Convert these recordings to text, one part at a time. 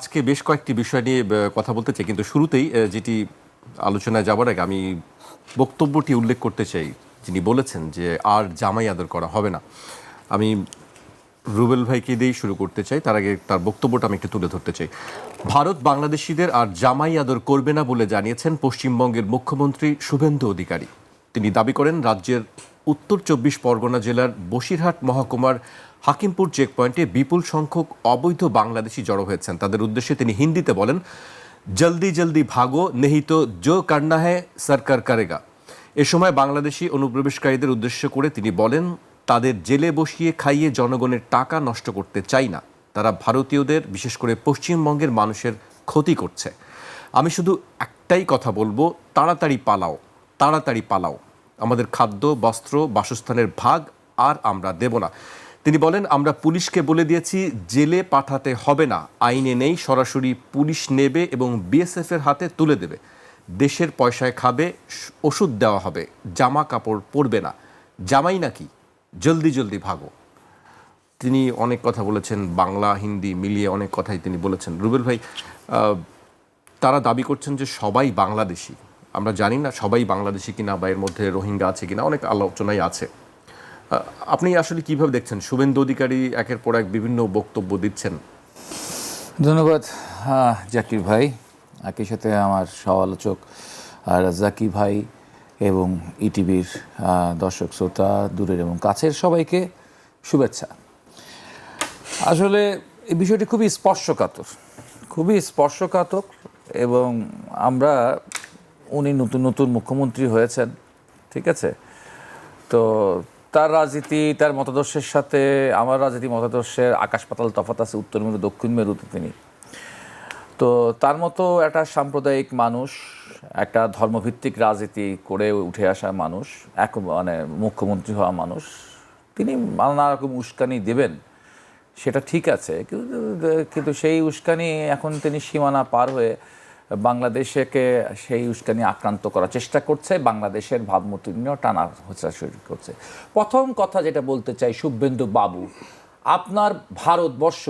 আজকে বেশ কয়েকটি বিষয় নিয়ে কথা বলতে চাই, কিন্তু শুরুতেই যেটি আলোচনায় যাবার আগে আমি বক্তব্যটি উল্লেখ করতে চাই। যিনি বলেছেন যে আর জামাই আদর করা হবে না, আমি রুবেল ভাইকে দিয়েই শুরু করতে চাই। তার আগে তার বক্তব্যটা আমি একটু তুলে ধরতে চাই। ভারত বাংলাদেশিদের আর জামাই আদর করবে না বলে জানিয়েছেন পশ্চিমবঙ্গের মুখ্যমন্ত্রী শুভেন্দু অধিকারী। তিনি দাবি করেন রাজ্যের উত্তর 24 পরগনা জেলার বসিরহাট মহকুমার হাকিমপুর চেকপয়েন্টে বিপুল সংখ্যক অবৈধ বাংলাদেশি জড়ো হয়েছেন। তাদের উদ্দেশ্যে তিনি হিন্দিতে বলেন, জলদি জলদি ভাগো নেহি তো জো করনা হ্যায় সরকার করেগা। এ সময় বাংলাদেশি অনুপ্রবেশকারীদের উদ্দেশ্য করে তিনি বলেন, তাদের জেলে বসিয়ে খাইয়ে জনগণের টাকা নষ্ট করতে চাই না। তারা ভারতীয়দের, বিশেষ করে পশ্চিমবঙ্গের মানুষের ক্ষতি করছে। আমি শুধু একটাই কথা বলবো, তাড়াতাড়ি পালাও, তাড়াতাড়ি পালাও। আমাদের খাদ্য, বস্ত্র, বাসস্থানের ভাগ আর আমরা দেব না। তিনি বলেন, আমরা পুলিশকে বলে দিয়েছি জেলে পাঠাতে হবে না, আইনে নেই, সরাসরি পুলিশ নেবে এবং বিএসএফ এর হাতে তুলে দেবে। দেশের পয়সায় খাবে, ওষুধ দেওয়া হবে, জামা কাপড় পরবে না। জামাই নাকি, জলদি জলদি ভাগো। তিনি অনেক কথা বলেছেন, বাংলা হিন্দি মিলিয়ে অনেক কথাই তিনি বলেছেন। রুবেল ভাই, তারা দাবি করছেন যে সবাই বাংলাদেশি। আমরা জানি না সবাই বাংলাদেশি কিনা বা এর মধ্যে রোহিঙ্গা আছে কিনা, অনেক আলোচনাই আছে। আপনি আসলে কিভাবে দেখছেন? শুভেন্দু অধিকারী একের পর এক বিভিন্ন বক্তব্য দিচ্ছেন। ধন্যবাদ জাকির ভাই, একই সাথে আমার সহ-আলোচক জাকি ভাই এবং ইটিভির দর্শক শ্রোতা দূরের এবং কাছের সবাইকে শুভেচ্ছা। আসলে এই বিষয়টি খুবই স্পর্শকাতর এবং আমরা উনি নতুন নতুন মুখ্যমন্ত্রী হয়েছেন, ঠিক আছে? তো তার রাজনীতি, তার মতাদর্শের সাথে আমার রাজনীতি মতাদর্শের আকাশ পাতাল তফাৎ আছে। উত্তর মেরু দক্ষিণ মেরুতে তিনি তো তার মতো একটা সাম্প্রদায়িক মানুষ, একটা ধর্মভিত্তিক রাজনীতি করে উঠে আসা মানুষ, মানে মুখ্যমন্ত্রী হওয়া মানুষ, তিনি নানা রকম উস্কানি দেবেন, সেটা ঠিক আছে। কিন্তু সেই উস্কানি এখন তিনি সীমানা পার হয়ে বাংলাদেশকে সেই উস্কানি আক্রান্ত করার চেষ্টা করছে, বাংলাদেশের ভাবমূর্তি নিয়েও টানা হচ্ছে শুরু করছে। প্রথম কথা যেটা বলতে চাই, শুভেন্দু বাবু, আপনার ভারতবর্ষ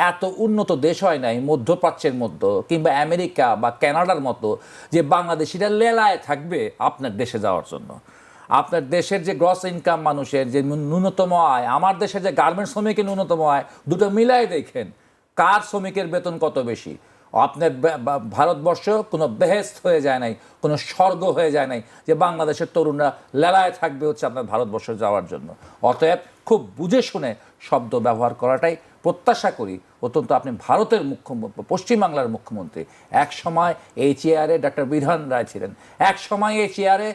এত উন্নত দেশ হয় নাই মধ্যপ্রাচ্যের মতো কিংবা আমেরিকা বা কানাডার মতো যে বাংলাদেশিরা লেলায় থাকবে আপনার দেশে যাওয়ার জন্য। আপনার দেশের যে গ্রস ইনকাম মানুষের যে ন্যূনতম আয়, আমার দেশের যে গার্মেন্টস শ্রমিকের ন্যূনতম আয়, দুটো মিলাই দেখেন কার শ্রমিকের বেতন কত বেশি। আপনার ভারতবর্ষ কোনো বেহেস্ত হয়ে যায় নাই, কোনো স্বর্গ হয়ে যায় নাই যে বাংলাদেশের তরুণরা লেলায় থাকবে হচ্ছে আপনার ভারতবর্ষ যাওয়ার জন্য। অতএব খুব বুঝে শুনে শব্দ ব্যবহার করাটাই প্রত্যাশা করি। অত্যন্ত আপনি ভারতের মুখ্যমন্ত্রী, পশ্চিমবাংলার মুখ্যমন্ত্রী, এক সময় এই চেয়ারে ডক্টর বিধান রায় ছিলেন, এক সময় এই চেয়ারে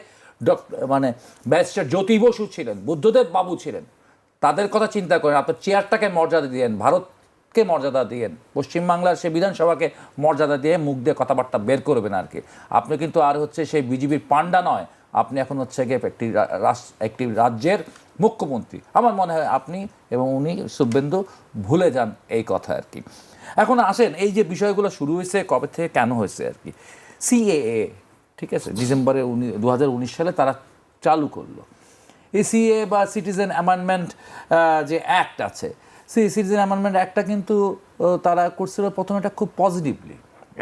ব্যারিস্টার জ্যোতি বসু ছিলেন, বুদ্ধদেব বাবু ছিলেন। তাদের কথা চিন্তা করেন, আপনার চেয়ারটাকে মর্যাদা দিয়েন, ভারতকে মর্যাদা দিয়েন, পশ্চিমবাংলার সে বিধানসভাকে মর্যাদা দিয়ে মুখ দিয়ে কথাবার্তা বের করবেন আর কি। আপনি কিন্তু আর হচ্ছে সেই বিজেপির পান্ডা নয়, আপনি এখন হচ্ছে গিয়ে একটি রাজ্যের মুখ্যমন্ত্রী। আমার মনে হয় আপনি এবং উনি শুভেন্দু ভুলে যান এই কথা আর কি। এখন আসেন, এই যে বিষয়গুলো শুরু হয়েছে কবে থেকে, কেন হয়েছে আর কি। সিএএ, ঠিক আছে, ডিসেম্বরে 2019 সালে তারা চালু করলো এই সিএ বা সিটিজেন অ্যামেন্ডমেন্ট যে অ্যাক্ট আছে, সেই সিটিজেন অ্যামেন্ডমেন্ট অ্যাক্টটা কিন্তু তারা করছিল প্রথমে এটা খুব পজিটিভলি,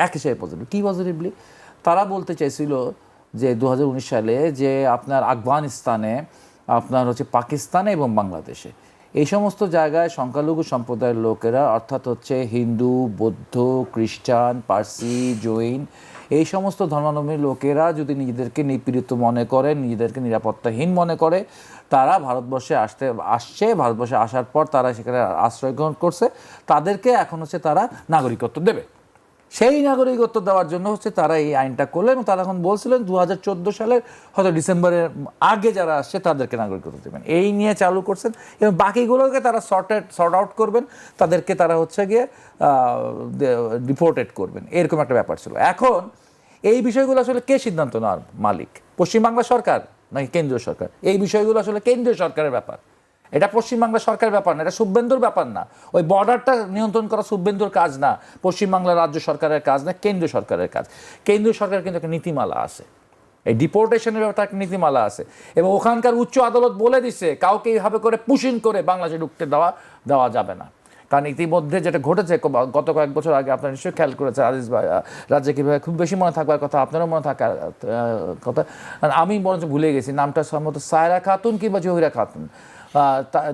এক হিসেবে পজিটিভ। কী পজিটিভলি? তারা বলতে চাইছিল যে 2019 সালে যে আপনার আফগানিস্তানে, আপনার হচ্ছে পাকিস্তানে এবং বাংলাদেশে এই সমস্ত জায়গায় সংখ্যালঘু সম্প্রদায়ের লোকেরা, অর্থাৎ হচ্ছে হিন্দু, বৌদ্ধ, খ্রিস্টান, পার্সি, জৈন, এই সমস্ত ধর্মাবলম্বী লোকেরা যদি নিজেদেরকে নিপীড়িত মনে করে, নিজেদেরকে নিরাপত্তাহীন মনে করে, তারা ভারতবর্ষে আসছে, ভারতবর্ষে আসার পর তারা সেখানে আশ্রয় গ্রহণ করছে, তাদেরকে এখন হচ্ছে তারা নাগরিকত্ব দেবে। সেই নাগরিকত্ব দেওয়ার জন্য হচ্ছে তারা এই আইনটা করলেন এবং তারা এখন বলছিলেন 2014 সালের হয়তো ডিসেম্বরের আগে যারা আসছে তাদেরকে নাগরিকত্ব দেবেন, এই নিয়ে চালু করছেন। এবং বাকিগুলোকে তারা সর্ট আউট করবেন, তাদেরকে তারা হচ্ছে গিয়ে ডিপোর্টেড করবেন, এরকম একটা ব্যাপার ছিল। এখন এই বিষয়গুলো আসলে কে সিদ্ধান্ত নেওয়ার মালিক? পশ্চিমবাংলা সরকার নাকি কেন্দ্রীয় সরকার? এই বিষয়গুলো আসলে কেন্দ্রীয় সরকারের ব্যাপার, এটা পশ্চিমবাংলা সরকারের ব্যাপার না, এটা শুভেন্দুর ব্যাপার না। ওই বর্ডারটা নিয়ন্ত্রণ করা শুভেন্দুর কাজ না, পশ্চিমবাংলা রাজ্য সরকারের কাজ না, কেন্দ্রীয় সরকারের কাজ। কেন্দ্রীয় সরকার কিন্তু একটা নীতিমালা আছে, এই ডিপোর্টেশনের ব্যাপারটা একটা নীতিমালা আছে এবং ওখানকার উচ্চ আদালত বলে দিচ্ছে কাউকে এইভাবে করে পুশিং করে বাংলাদেশে ঢুকতে দেওয়া যাবে না। কারণ ইতিমধ্যে যেটা ঘটেছে গত কয়েক বছর আগে, আপনারা নিশ্চয়ই খেয়াল করেছেন আজিজ ভাই, রাজ্জাকি ভাই, খুব বেশি মনে থাকবার কথা, আপনারও মনে থাকার কথা, আর আমি বরঞ্চ ভুলে গেছি নামটা, সম্ভবত সায়রা খাতুন কিংবা জহিরা খাতুন।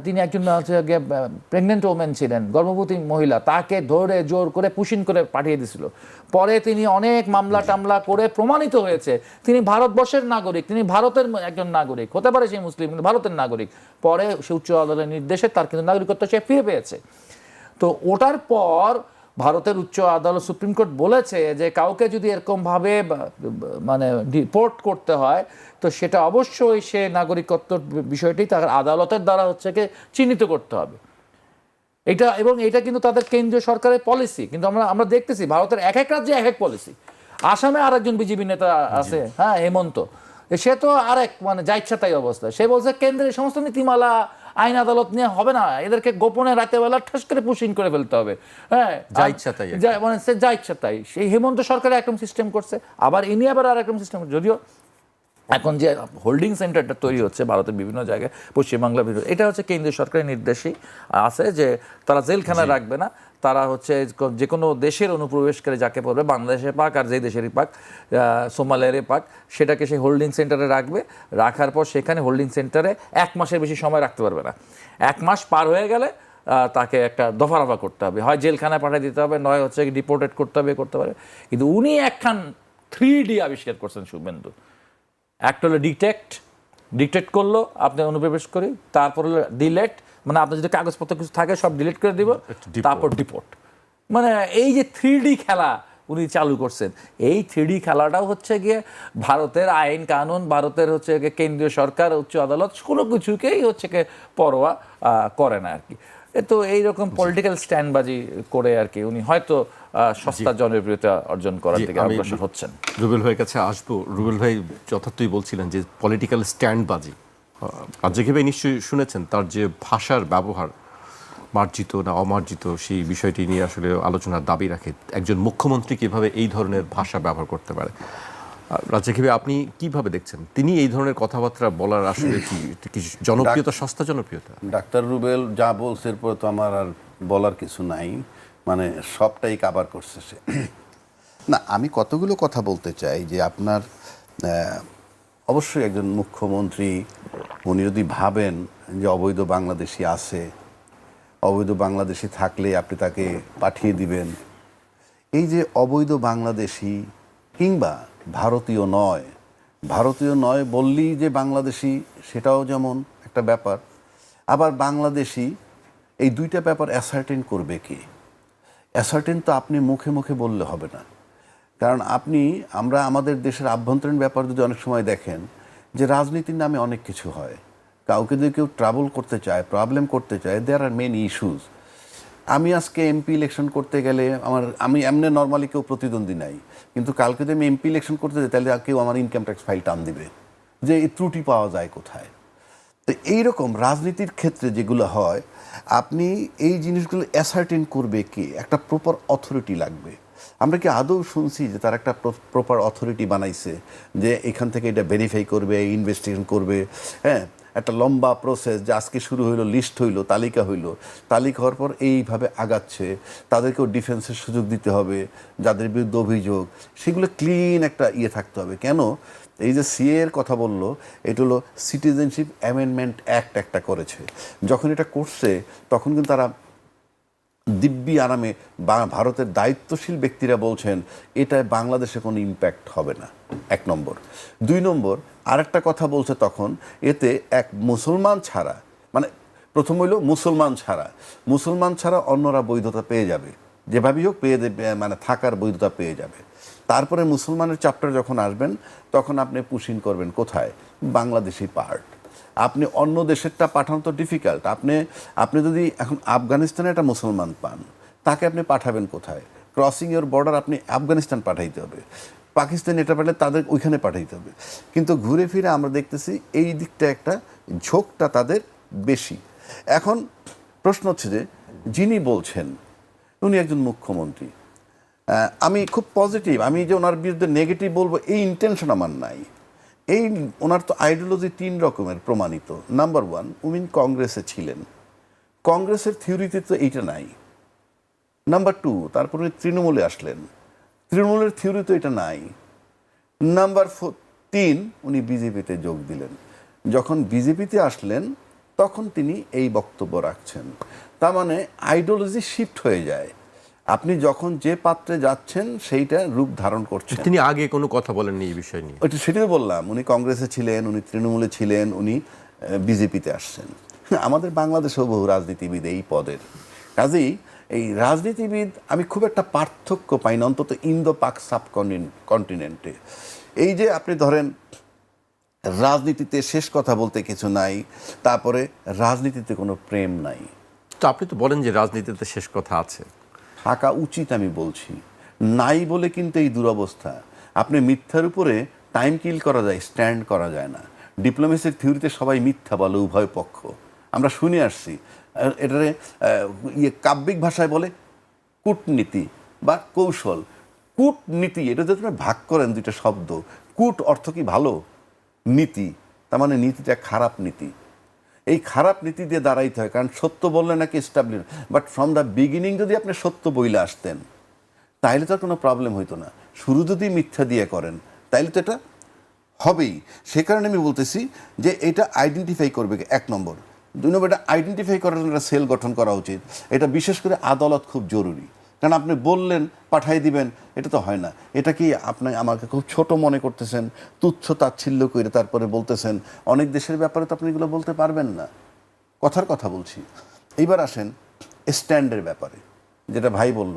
তিনি একজন প্রেগনেন্ট ওমেন ছিলেন, গর্ভবতী মহিলা, তাকে ধরে জোর করে পুশিন করে পাঠিয়ে দিয়েছিল। পরে তিনি অনেক মামলা টামলা করে প্রমাণিত হয়েছে তিনি ভারতবর্ষের নাগরিক, তিনি ভারতের একজন নাগরিক, হতে পারে সেই মুসলিম কিন্তু ভারতের নাগরিক। পরে সে উচ্চ আদালতের নির্দেশে তার কিন্তু নাগরিকত্ব সে ফিরে পেয়েছে। তো ওটার পর ভারতের উচ্চ আদালত, সুপ্রিম কোর্ট বলেছে যে কাউকে যদি এরকমভাবে মানে ডিপোর্ট করতে হয় তো সেটা অবশ্যই সে নাগরিকত্বর বিষয়টি তার আদালতের দ্বারা হচ্ছে কি চিহ্নিত করতে হবে এটা। এবং এটা কিন্তু তাদের কেন্দ্রীয় সরকারের পলিসি। কিন্তু আমরা দেখতেছি ভারতের এক এক রাজ্যে এক এক পলিসি। আসামে আরেকজন বিজেপি নেতা আছে, হ্যাঁ, হেমন্ত, সে তো আরেক মানে যা ইচ্ছা তাই অবস্থা। সে বলছে কেন্দ্রের সমস্ত নীতিমালা আইন আদালত নিয়ে হবে না, এদেরকে গোপনে রাতে বেলা ঠাস করে পুশিং করে ফেলতে হবে, হ্যাঁ, যা ইচ্ছা তাই, মানে সে যা ইচ্ছা তাই। সেই হেমন্ত সরকারের একরকম সিস্টেম করছে, আবার ইনি আবার আর একরকম সিস্টেম। যদিও এখন যে হোল্ডিং সেন্টারটা তৈরি হচ্ছে ভারতের বিভিন্ন জায়গায়, পশ্চিমবাংলার বিভিন্ন, এটা হচ্ছে কেন্দ্রীয় সরকারের নির্দেশই আছে যে তারা জেলখানা রাখবে না, তারা হচ্ছে যে কোনো দেশের অনুপ্রবেশকারী যাকে পড়বে, বাংলাদেশে পাক আর যেই দেশেরই পাক, সোমালিয়ারে পাক, সেটাকে সেই হোল্ডিং সেন্টারে রাখবে। রাখার পর সেখানে হোল্ডিং সেন্টারে 1 মাসের বেশি সময় রাখতে পারবে না। 1 মাস পার হয়ে গেলে তাকে একটা দফারফা করতে হবে, হয় জেলখানায় পাঠিয়ে দিতে হবে, নয় হচ্ছে ডিপোর্টেড করতে পারে। কিন্তু উনি একখান 3D আবিষ্কার করছেন শুভেন্দু। একটা হলো ডিটেক্ট করলো, আপনি অনুপ্রবেশ করি, তারপর হলো ডিলেট, মানে আপনার যদি কাগজপত্র কিছু থাকে সব ডিলিট করে দিব, তারপর ডিপোর্ট। মানে এই যে 3D খেলা উনি চালু করছেন, এই 3D খেলাটাও হচ্ছে গিয়ে ভারতের আইন কানুন, ভারতের হচ্ছে কেন্দ্রীয় সরকার, উচ্চ আদালত কোনো কিছুকেই হচ্ছে গিয়ে পরোয়া করে না আর কি। তো এইরকম পলিটিক্যাল স্ট্যান্ডবাজি করে আর কি উনি হয়তো সস্তা জনপ্রিয়তা অর্জন করার দিকে অগ্রসর হচ্ছেন। রুবেল ভাইয়ের কাছে আসবো। রুবেল ভাই যথার্থই বলছিলেন যে পলিটিক্যাল স্ট্যান্ডবাজি, রাজ্জাকি ভাই নিশ্চয়ই শুনেছেন তার যে ভাষার ব্যবহার, মার্জিত না অমার্জিত, সেই বিষয়টি নিয়ে আসলে আলোচনার দাবি রাখে। একজন মুখ্যমন্ত্রী কিভাবে এই ধরনের ভাষা ব্যবহার করতে পারে, রাজ্জাকি ভাই আপনি কিভাবে দেখছেন? তিনি এই ধরনের কথাবার্তা বলার আসলে কি জনপ্রিয়তা, সস্তা জনপ্রিয়তা? ডাক্তার রুবেল যা বলছে এরপর তো আমার আর বলার কিছু নাই, মানে সবটাই কাভার করছে সে। না, আমি কতগুলো কথা বলতে চাই যে আপনার অবশ্যই একজন মুখ্যমন্ত্রী উনি যদি ভাবেন যে অবৈধ বাংলাদেশি আছে, অবৈধ বাংলাদেশি থাকলে আপনি তাকে পাঠিয়ে দিবেন, এই যে অবৈধ বাংলাদেশি কিংবা ভারতীয় নয় বললেই যে বাংলাদেশি, সেটাও যেমন একটা ব্যাপার। আবার বাংলাদেশি, এই দুইটা ব্যাপার অ্যাসার্টেন করবে কি? অ্যাসার্টেন তো আপনি মুখে মুখে বললে হবে না। কারণ আমরা আমাদের দেশের আভ্যন্তরীণ ব্যাপার যদি অনেক সময় দেখেন যে রাজনীতির নামে অনেক কিছু হয়। কাউকে যদি কেউ ট্রাবল করতে চায়, প্রবলেম করতে চায়, দেয়ার আর মেনি ইস্যুজ। আমি আজকে এমপি ইলেকশন করতে গেলে আমি এমনি নর্মালি কেউ প্রতিদ্বন্দ্বী নাই, কিন্তু কালকে যদি আমি এমপি ইলেকশন করতে যাই তাহলে কেউ আমার ইনকাম ট্যাক্স ফাইল টান দিবে যে এই ত্রুটি পাওয়া যায় কোথায়। তো এইরকম রাজনীতির ক্ষেত্রে যেগুলো হয়, আপনি এই জিনিসগুলো অ্যাসার্টেন করবে কি? একটা প্রপার অথরিটি লাগবে। আমরা কি আদৌ শুনছি যে তার একটা প্রপার অথরিটি বানাইছে যে এখান থেকে এটা ভেরিফাই করবে, ইনভেস্টিগেশন করবে? হ্যাঁ, একটা লম্বা প্রসেস যে আজকে শুরু হইলো, লিস্ট হইলো, তালিকা হওয়ার পর এইভাবে আগাচ্ছে। তাদেরকেও ডিফেন্সের সুযোগ দিতে হবে, যাদের বিরুদ্ধে অভিযোগ, সেগুলো ক্লিন একটা থাকতে হবে। কেন এই যে সিএ এর কথা বললো, এটা হলো সিটিজেনশিপ অ্যামেন্ডমেন্ট অ্যাক্ট একটা করেছে। যখন এটা করছে তখন কিন্তু তারা দিব্যি আরামে ভারতের দায়িত্বশীল ব্যক্তিরা বলছেন এটায় বাংলাদেশে কোনো ইম্প্যাক্ট হবে না, 1 নম্বর। 2 নম্বর, আরেকটা কথা বলছে তখন, এতে এক মুসলমান ছাড়া, মানে প্রথম হইল মুসলমান ছাড়া অন্যরা বৈধতা পেয়ে যাবে, যেভাবেই হোক পেয়ে দেবে, মানে থাকার বৈধতা পেয়ে যাবে। তারপরে মুসলমানের চ্যাপ্টার যখন আসবেন তখন আপনি পুশিং করবেন কোথায়? বাংলাদেশি পার্ট। আপনি অন্য দেশেরটা পাঠানো তো ডিফিকাল্ট। আপনি যদি এখন আফগানিস্তানে একটা মুসলমান পান, তাকে আপনি পাঠাবেন কোথায়? ক্রসিং ইউর বর্ডার আপনি আফগানিস্তান পাঠাইতে হবে, পাকিস্তান এটা পাঠালে তাদের ওইখানে পাঠাইতে হবে। কিন্তু ঘুরে ফিরে আমরা দেখতেছি এই দিকটা একটা ঝোঁকটা তাদের বেশি। এখন প্রশ্ন হচ্ছে যে যিনি বলছেন উনি একজন মুখ্যমন্ত্রী, আমি খুব পজিটিভ, আমি যে ওনার বিরুদ্ধে নেগেটিভ বলবো এই ইন্টেনশন আমার নাই। ওনার তো আইডিওলজি 3 রকমের প্রমাণিত। নাম্বার 1, উনি কংগ্রেসে ছিলেন, কংগ্রেসের থিওরিতে তো এইটা নাই নাম্বার 2, তারপরে তৃণমূলে আসলেন, তৃণমূলের থিওরি তো এটা নাই। নাম্বার 3, উনি বিজেপিতে যোগ দিলেন। যখন বিজেপিতে আসলেন তখন তিনি এই বক্তব্য রাখছেন। তার মানে আইডিওলজি শিফট হয়ে যায়। আপনি যখন যে পাত্রে যাচ্ছেন সেইটা রূপ ধারণ করছেন। তিনি আগে কোনো কথা বলেননি এই বিষয় নিয়ে? ওইটা সেটাই বললাম, উনি কংগ্রেসে ছিলেন, উনি তৃণমূলে ছিলেন, উনি বিজেপিতে আসছেন। আমাদের বাংলাদেশেও বহু রাজনীতিবিদ এই পদের। কাজেই এই রাজনীতিবিদ আমি খুব একটা পার্থক্য পাই না, অন্তত ইন্দো পাক সাবকন্টিনেন্টে। এই যে আপনি ধরেন রাজনীতিতে শেষ কথা বলতে কিছু নাই, তারপরে রাজনীতিতে কোনো প্রেম নাই। তো আপনি তো বলেন যে রাজনীতিতে শেষ কথা আছে। থাকা উচিত আমি বলছি, নাই বলে কিন্তু এই দুরবস্থা। আপনি মিথ্যার উপরে টাইম কিল করা যায়, স্ট্যান্ড করা যায় না। ডিপ্লোমেসির থিওরিতে সবাই মিথ্যা বলে, উভয় পক্ষ, আমরা শুনে আসছি। এটারে কাব্যিক ভাষায় বলে কূটনীতি বা কৌশল। কূটনীতি এটা যদি আপনি ভাগ করেন দুইটা শব্দ, কূট অর্থ কি ভালো, নীতি তার মানে নীতিটা খারাপ নীতি। এই খারাপ নীতি দিয়ে দাঁড়াইতে হয়, কারণ সত্য বললে নাকি establish. But from the beginning যদি আপনি সত্য বইলে আসতেন তাইলে তো আর কোনো প্রবলেম হইতো না। শুরু যদি মিথ্যা দিয়ে করেন তাইলে তো এটা হবেই। সে কারণে আমি বলতেছি যে এটা আইডেন্টিফাই করবে 1 নম্বর। 2 নম্বর, এটা আইডেন্টিফাই করার জন্য একটা সেল গঠন করা উচিত। এটা বিশেষ করে আদালত খুব জরুরি, কারণ আপনি বললেন পাঠাই দিবেন, এটা তো হয় না। এটা কি আপনি আমাকে খুব ছোট মনে করতেছেন, তুচ্ছ তাচ্ছিল্য করে তারপরে বলতেছেন? অনেক দেশের ব্যাপারে তো আপনি এগুলো বলতে পারবেন না। কথার কথা বলছি। এইবার আসেন স্ট্যান্ডের ব্যাপারে, যেটা ভাই বলল,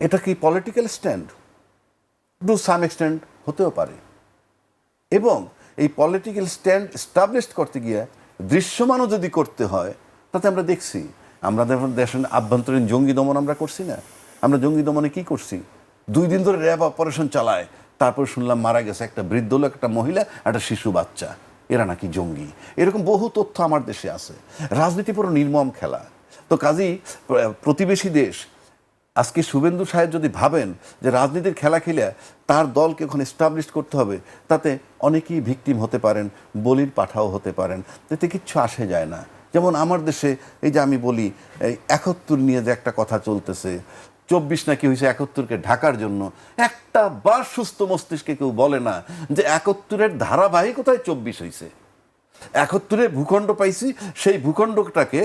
এটা কি political stand? To some extent হতেও পারে। এবং এই পলিটিক্যাল স্ট্যান্ড এস্টাবলিশ করতে গিয়ে দৃশ্যমানও যদি করতে হয়, তাতে আমরা দেখছি আমরা দেশের আভ্যন্তরীণ জঙ্গি দমন আমরা করছি না। আমরা জঙ্গি দমনে কি করছি? 2 দিন ধরে র্যাব অপারেশন চালায়, তারপর শুনলাম মারা গেছে একটা বৃদ্ধ লোক, একটা মহিলা, একটা শিশু বাচ্চা, এরা নাকি জঙ্গি। এরকম বহু তথ্য আমার দেশে আছে। রাজনীতি পুরো নির্মম খেলা। তো কাজেই প্রতিবেশী দেশ, আজকে শুভেন্দু সাহেব যদি ভাবেন যে রাজনীতির খেলা খেলে তার দলকে ওখানে এস্টাবলিশ করতে হবে, তাতে অনেকেই ভিকটিম হতে পারেন, বলির পাঠাও হতে পারেন, তাতে কিচ্ছু আসে যায় না। যেমন আমার দেশে এই যে আমি বলি, এই 71 নিয়ে যে একটা কথা চলতেছে, 24 নাকি হয়েছে 71কে ঢাকার জন্য, একটা বার সুস্থ মস্তিষ্কে কেউ বলে না যে 71-এর ধারাবাহিকতায় 24 হয়েছে। 71-এ ভূখণ্ড পাইছি, সেই ভূখণ্ডটাকে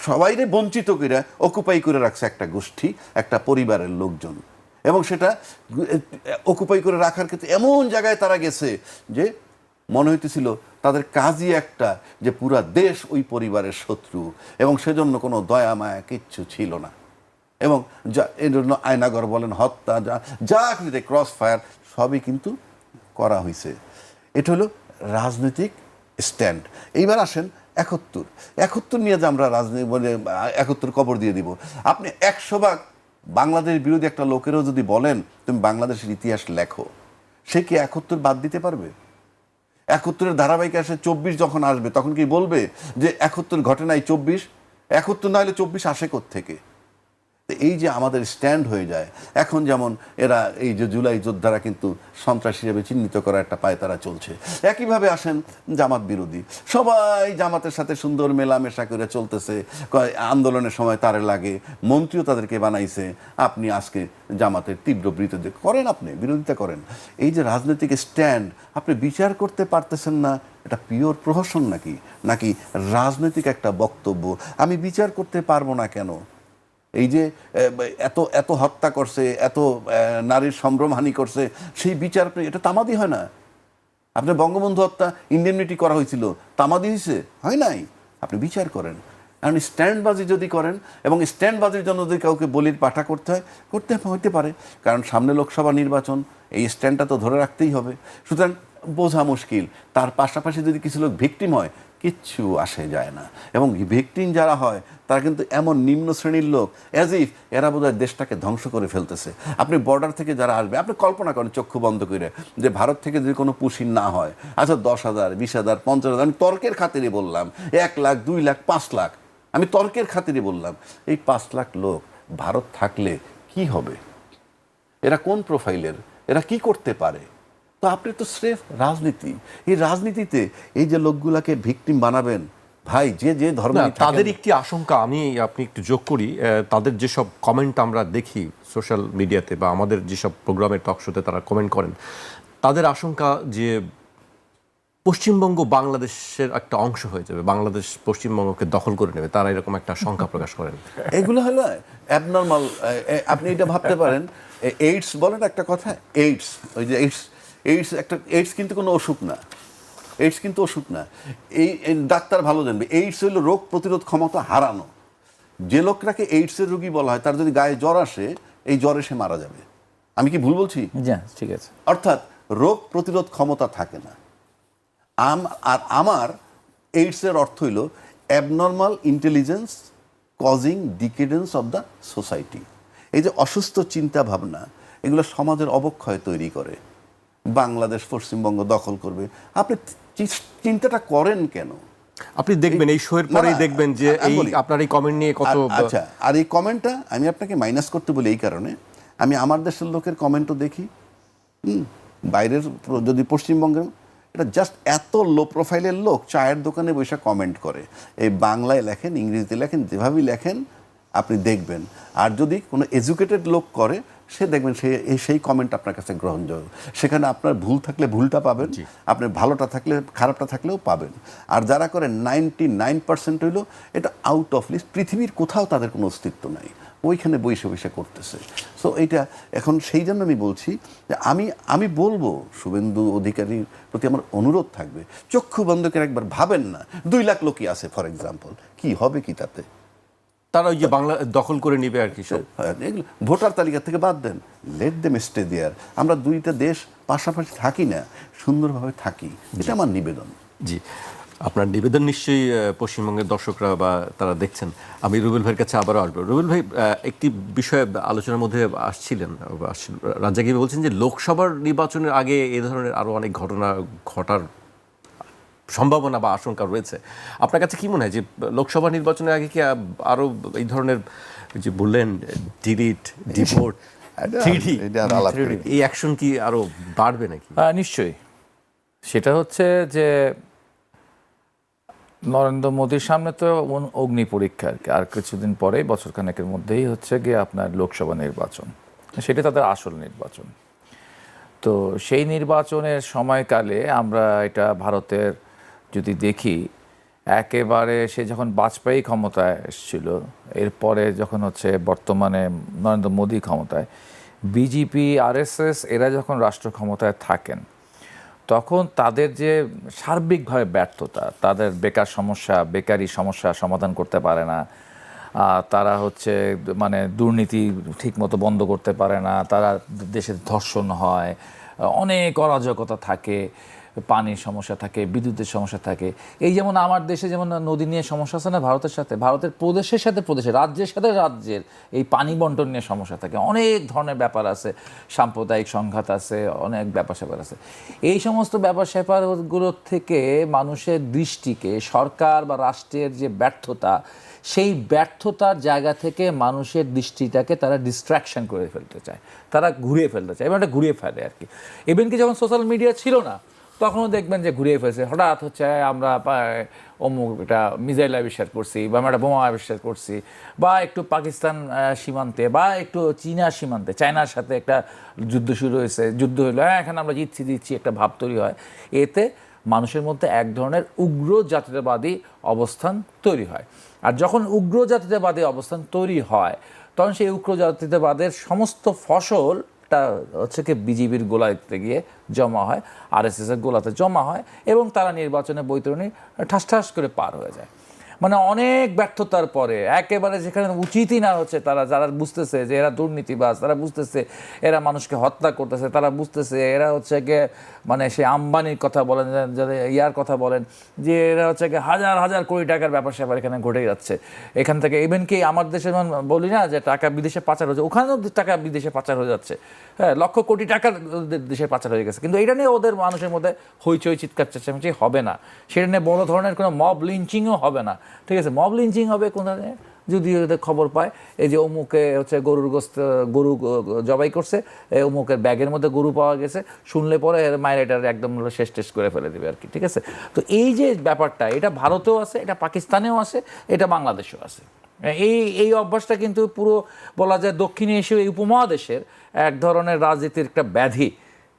সবাইরে বঞ্চিত করে অকুপাই করে রাখছে একটা গোষ্ঠী, একটা পরিবারের লোকজন। এবং সেটা অকুপাই করে রাখার ক্ষেত্রে এমন জায়গায় তারা গেছে যে মনে হইতেছিল তাদের কাজই একটা, যে পুরা দেশ ওই পরিবারের শত্রু, এবং সেজন্য কোনো দয়া মায়া কিচ্ছু ছিল না। এবং যা এর জন্য আয়নাগর বলেন, হত্যা, যা কৃতে ক্রস ফায়ার সবই কিন্তু করা হয়েছে। এটা হলো রাজনৈতিক স্ট্যান্ড। এইবার আসেন 71 নিয়ে যে আমরা রাজনীতি বলে 71 কবর দিয়ে দিব। আপনি 100 ভাগ বাংলাদেশ বিরোধী একটা লোকেরও যদি বলেন তুমি বাংলাদেশের ইতিহাস লেখো, সে কি 71 বাদ দিতে পারবে? 71-এর ধারাবাহিক আসে 24 যখন আসবে তখন কি বলবে যে 71 ঘটে নাই 24? 71 না হলে 24 আসে কোত্থেকে? এই যে আমাদের স্ট্যান্ড হয়ে যায়। এখন যেমন এরা এই যে জুলাই যোদ্ধারা কিন্তু সন্ত্রাসী হিসেবে চিহ্নিত করা একটা পায়তারা চলছে। একইভাবে আসেন জামাত বিরোধী, সবাই জামাতের সাথে সুন্দর মেলামেশা করে চলতেছে, আন্দোলনের সময় তারে লাগে, মন্ত্রীও তাদেরকে বানাইছে। আপনি আজকে জামাতের তীব্র বিরোধিতা করেন, আপনি বিরোধিতা করেন। এই যে রাজনৈতিক স্ট্যান্ড, আপনি বিচার করতে পারতেছেন না এটা পিওর প্রহসন নাকি নাকি রাজনৈতিক একটা বক্তব্য। আমি বিচার করতে পারবো না কেন? এই যে এত এত হত্যা করছে, এত নারীর সম্ভ্রমহানি করছে, সেই বিচার এটা তামাদি হয় না। আপনি বঙ্গবন্ধু হত্যা ইন্ডেমনিটি করা হয়েছিল, তামাদি হয়েছে? হয় নাই। আপনি বিচার করেন। কারণ স্ট্যান্ডবাজি যদি করেন, এবং স্ট্যান্ডবাজির জন্য যদি কাউকে বলির পাঠা করতে হয়, হইতে পারে, কারণ সামনে লোকসভা নির্বাচন, এই স্ট্যান্ডটা তো ধরে রাখতেই হবে। সুতরাং বোঝা মুশকিল। তার পাশাপাশি যদি কিছু লোক ভিকটিম হয়, কিচ্ছু আসে যায় না। এবং ভিকটিম যারা হয় তারা কিন্তু এমন নিম্ন শ্রেণীর লোক, অ্যাজ ইফ এরা বোধহয় দেশটাকে ধ্বংস করে ফেলতেছে। আপনি বর্ডার থেকে যারা আসবে, আপনি কল্পনা করেন চক্ষু বন্ধ করে, যে ভারত থেকে যদি কোনো পুশিন না হয়, আচ্ছা 10,000, 20,000, 50,000, আমি তর্কের খাতিরে বললাম, 1 লাখ, 2 লাখ, 5 লাখ, আমি তর্কের খাতিরে বললাম, এই 5 লাখ লোক ভারত থাকলে কি হবে? এরা কোন প্রোফাইলের? এরা কি করতে পারে? তো আপনি তো স্রেফ রাজনীতি, এই রাজনীতিতে এই যে লোকগুলাকে ভিকটিম বানাবেন, ভাই যে যে না, ধর্মেরই থাকেন, তাদের একটি আশঙ্কা আপনি একটু যোগ করি, তাদের যেসব কমেন্ট আমরা দেখি সোশ্যাল মিডিয়াতে বা আমাদের যেসব প্রোগ্রামের টক শোতে তারা কমেন্ট করেন, তাদের আশঙ্কা যে পশ্চিমবঙ্গ বাংলাদেশের একটা অংশ হয়ে যাবে, বাংলাদেশ পশ্চিমবঙ্গকে দখল করে নেবে, তারা এরকম একটা শঙ্কা প্রকাশ করেন। এগুলো হলো অ্যাবনর্মাল। আপনি এটা ভাবতে পারেন, এইডস বলেন একটা কথা, এইডস, ওই যে এইডস কিন্তু কোনো অসুখ না, এইডস কিন্তু অসুখ না। এই ডাক্তার ভালো জানবে, এইডস হলো রোগ প্রতিরোধ ক্ষমতা হারানো। যে লোকটাকে এইডসের রোগী বলা হয়, তার যদি গায়ে জ্বর আসে, এই জ্বরে সে মারা যাবে। আমি কি ভুল বলছি? ঠিক আছে। অর্থাৎ রোগ প্রতিরোধ ক্ষমতা থাকে না। আর আমার এইডসের অর্থ হইল abnormal intelligence causing decadence of the society. এই যে অসুস্থ চিন্তা ভাবনা, এগুলো সমাজের অবক্ষয় তৈরি করে। বাংলাদেশ পশ্চিমবঙ্গ দখল করবে, আপনি চিন্তাটা করেন কেন? আপনি দেখবেন এই শোয়ের পরেই দেখবেন যে এই আপনার এই কমেন্ট নিয়ে কত। আচ্ছা, আর এই কমেন্টটা আমি আপনাকে মাইনাস করতে বলি এই কারণে, আমি আমার দেশের লোকের কমেন্টও দেখি, বাইরের যদি পশ্চিমবঙ্গের, এটা জাস্ট এত লো প্রোফাইলের লোক চায়ের দোকানে বসে কমেন্ট করে। এই বাংলায় লেখেন, ইংরেজিতে লেখেন, যেভাবেই লেখেন আপনি দেখবেন। আর যদি কোনো এডুকেটেড লোক করে, সে দেখবেন সেই কমেন্ট আপনার কাছে গ্রহণযোগ্য। সেখানে আপনার ভুল থাকলে ভুলটা পাবেন, আপনার ভালোটা থাকলে খারাপটা থাকলেও পাবেন। আর যারা করে 99% হইল এটা আউট অফ লিস্ট, পৃথিবীর কোথাও তাদের কোনো অস্তিত্ব নাই, ওইখানে বসে বসে করতেছে। সো এইটা এখন সেই জন্য আমি বলছি যে আমি বলবো শুভেন্দু অধিকারীর প্রতি আমার অনুরোধ থাকবে, চক্ষু বন্ধ করে একবার ভাবেন না, 2 লাখ লোকই আছে ফর এক্সাম্পল, কি হবে কি তাতে? তারা ওই যে বাংলা দখল করে নিবে আর কি সব। এগুলো ভোটার তালিকা থেকে বাদ দেন, লেট দেম স্টে দেয়ার। আমরা দুইটা দেশ পাশাপাশি থাকি না, সুন্দরভাবে থাকি, এটা আমার নিবেদন। জি, আপনার নিবেদন নিশ্চয়ই পশ্চিমবঙ্গের দর্শকরা বা তারা দেখছেন। আমি রুবেল ভাইয়ের কাছে আবারও আসবো। রুবেল ভাই, একটি বিষয়ে আলোচনার মধ্যে আসছিলেন, রাজ্জাকি বলছেন যে লোকসভার নির্বাচনের আগে এ ধরনের আরও অনেক ঘটনা ঘটার সম্ভাবনা বা আশঙ্কা রয়েছে। আপনার কাছে কি মনে হয় যে লোকসভা নির্বাচনের আগে কি আরও এই ধরনের যে বললেন ডিলিট, ডিপোর্ট, 3D এই অ্যাকশন কি আরও বাড়বে নাকি? নিশ্চয়ই। সেটা হচ্ছে যে নরেন্দ্র মোদীর সামনে তো অগ্নি পরীক্ষা, আর কিছুদিন পরেই, বছরখানেকের মধ্যেই হচ্ছে গিয়ে আপনার লোকসভা নির্বাচন, সেটা তাদের আসল নির্বাচন। তো সেই নির্বাচনের সময়কালে আমরা এটা ভারতের যদি দেখি, একেবারে সে যখন বাজপেয়ী ক্ষমতায় এসেছিল, এরপরে যখন হচ্ছে বর্তমানে নরেন্দ্র মোদী ক্ষমতায়, বিজেপি আরএসএস এরা যখন রাষ্ট্র ক্ষমতায় থাকেন, তখন তাদের যে সার্বিকভাবে ব্যর্থতা, তাদের বেকারি সমস্যা সমাধান করতে পারে না, তারা হচ্ছে মানে দুর্নীতি ঠিকমতো বন্ধ করতে পারে না, তারা দেশে ধর্ষণ হয়, অনেক অরাজকতা থাকে, পানির সমস্যা থাকে, বিদ্যুতের সমস্যা থাকে। এই যেমন আমার দেশে যেমন নদী নিয়ে সমস্যা আছে না, ভারতের প্রদেশের সাথে প্রদেশের, রাজ্যের সাথে রাজ্যের এই পানি বন্টন নিয়ে সমস্যা থাকে, অনেক ধরনের ব্যাপার আছে, সাম্প্রদায়িক সংঘাত আছে, অনেক ব্যাপার স্যাপার আছে। এই সমস্ত ব্যাপার স্যাপারগুলোর থেকে মানুষের দৃষ্টিকে, সরকার বা রাষ্ট্রের যে ব্যর্থতা, সেই ব্যর্থতার জায়গা থেকে মানুষের দৃষ্টিটাকে তারা ডিস্ট্র্যাকশন করে ফেলতে চায়, তারা ঘুরিয়ে ফেলতে চায়, এবং এটা ঘুরিয়ে ফেলে আর কি। ইভেন কি যখন সোশ্যাল মিডিয়া ছিল না, তখনও দেখবেন যে ঘুরিয়ে ফেলছে, হঠাৎ হচ্ছে আমরা অমুক একটা মিসাইল আবিষ্কার করছি, বা আমরা একটা বোমা আবিষ্কার করছি, বা একটু পাকিস্তান সীমান্তে বা একটু চীনা সীমান্তে, চায়নার সাথে একটা যুদ্ধ শুরু হয়েছে, যুদ্ধ হলো, এখানে আমরা জিতছি একটা ভাব তৈরি হয়। এতে মানুষের মধ্যে এক ধরনের উগ্র জাতীয়তাবাদী অবস্থান তৈরি হয়। আর যখন উগ্র জাতীয়তাবাদী অবস্থান তৈরি হয়, তখন সেই উগ্র জাতীয়তাবাদের সমস্ত ফসলটা হচ্ছে কি বিজেপির গোলাতে গিয়ে জমা হয়, আরএসএসের গোলাতে জমা হয়, এবং তারা নির্বাচনে বৈতরণী ঠাস ঠাস করে পার হয়ে যায়। মানে অনেক ব্যর্থতার পরে একেবারে যেখানে উচিতই না হচ্ছে, তারা যারা বুঝতেছে যে এরা দুর্নীতিবাজ, তারা বুঝতেছে এরা মানুষকে হত্যা করতেছে, তারা বুঝতেছে এরা হচ্ছে গিয়ে মানে সে আম্বানির কথা বলেন, ইয়ার কথা বলেন, যে এরা হচ্ছে গিয়ে হাজার হাজার কোটি টাকার ব্যাপার স্যাপার এখানে ঘটে যাচ্ছে। এখান থেকে ইভেন কি আমার দেশে বলি না যে টাকা বিদেশে পাচার হচ্ছে, ওখানেও টাকা বিদেশে পাচার হয়ে যাচ্ছে, হ্যাঁ, লক্ষ কোটি টাকার দেশে পাচার হয়ে গেছে। কিন্তু এটা নিয়ে ওদের মানুষের মধ্যে হইচই চিৎকার চেঁচামেচি হবে না, সেটা নিয়ে বড় ধরনের কোনো মব লিঞ্চিংও হবে না। ঠিক আছে, মব লিঞ্চিং হবে কোন ধরনের যদি ওদের খবর পায় এই যে অমুকে হচ্ছে গরু জবাই করছে, অমুকের ব্যাগের মধ্যে গরু পাওয়া গেছে, শুনলে পরে মায়ের এটা একদম শেষ টেস্ট করে ফেলে দেবে আর কি, ঠিক আছে? তো এই যে ব্যাপারটা, এটা ভারতেও আছে, এটা পাকিস্তানেও আছে, এটা বাংলাদেশেও আছে। এই অভ্যাসটা কিন্তু পুরো বলা যায় দক্ষিণ এশীয় এই উপমহাদেশের এক ধরনের রাজনীতির একটা ব্যাধি,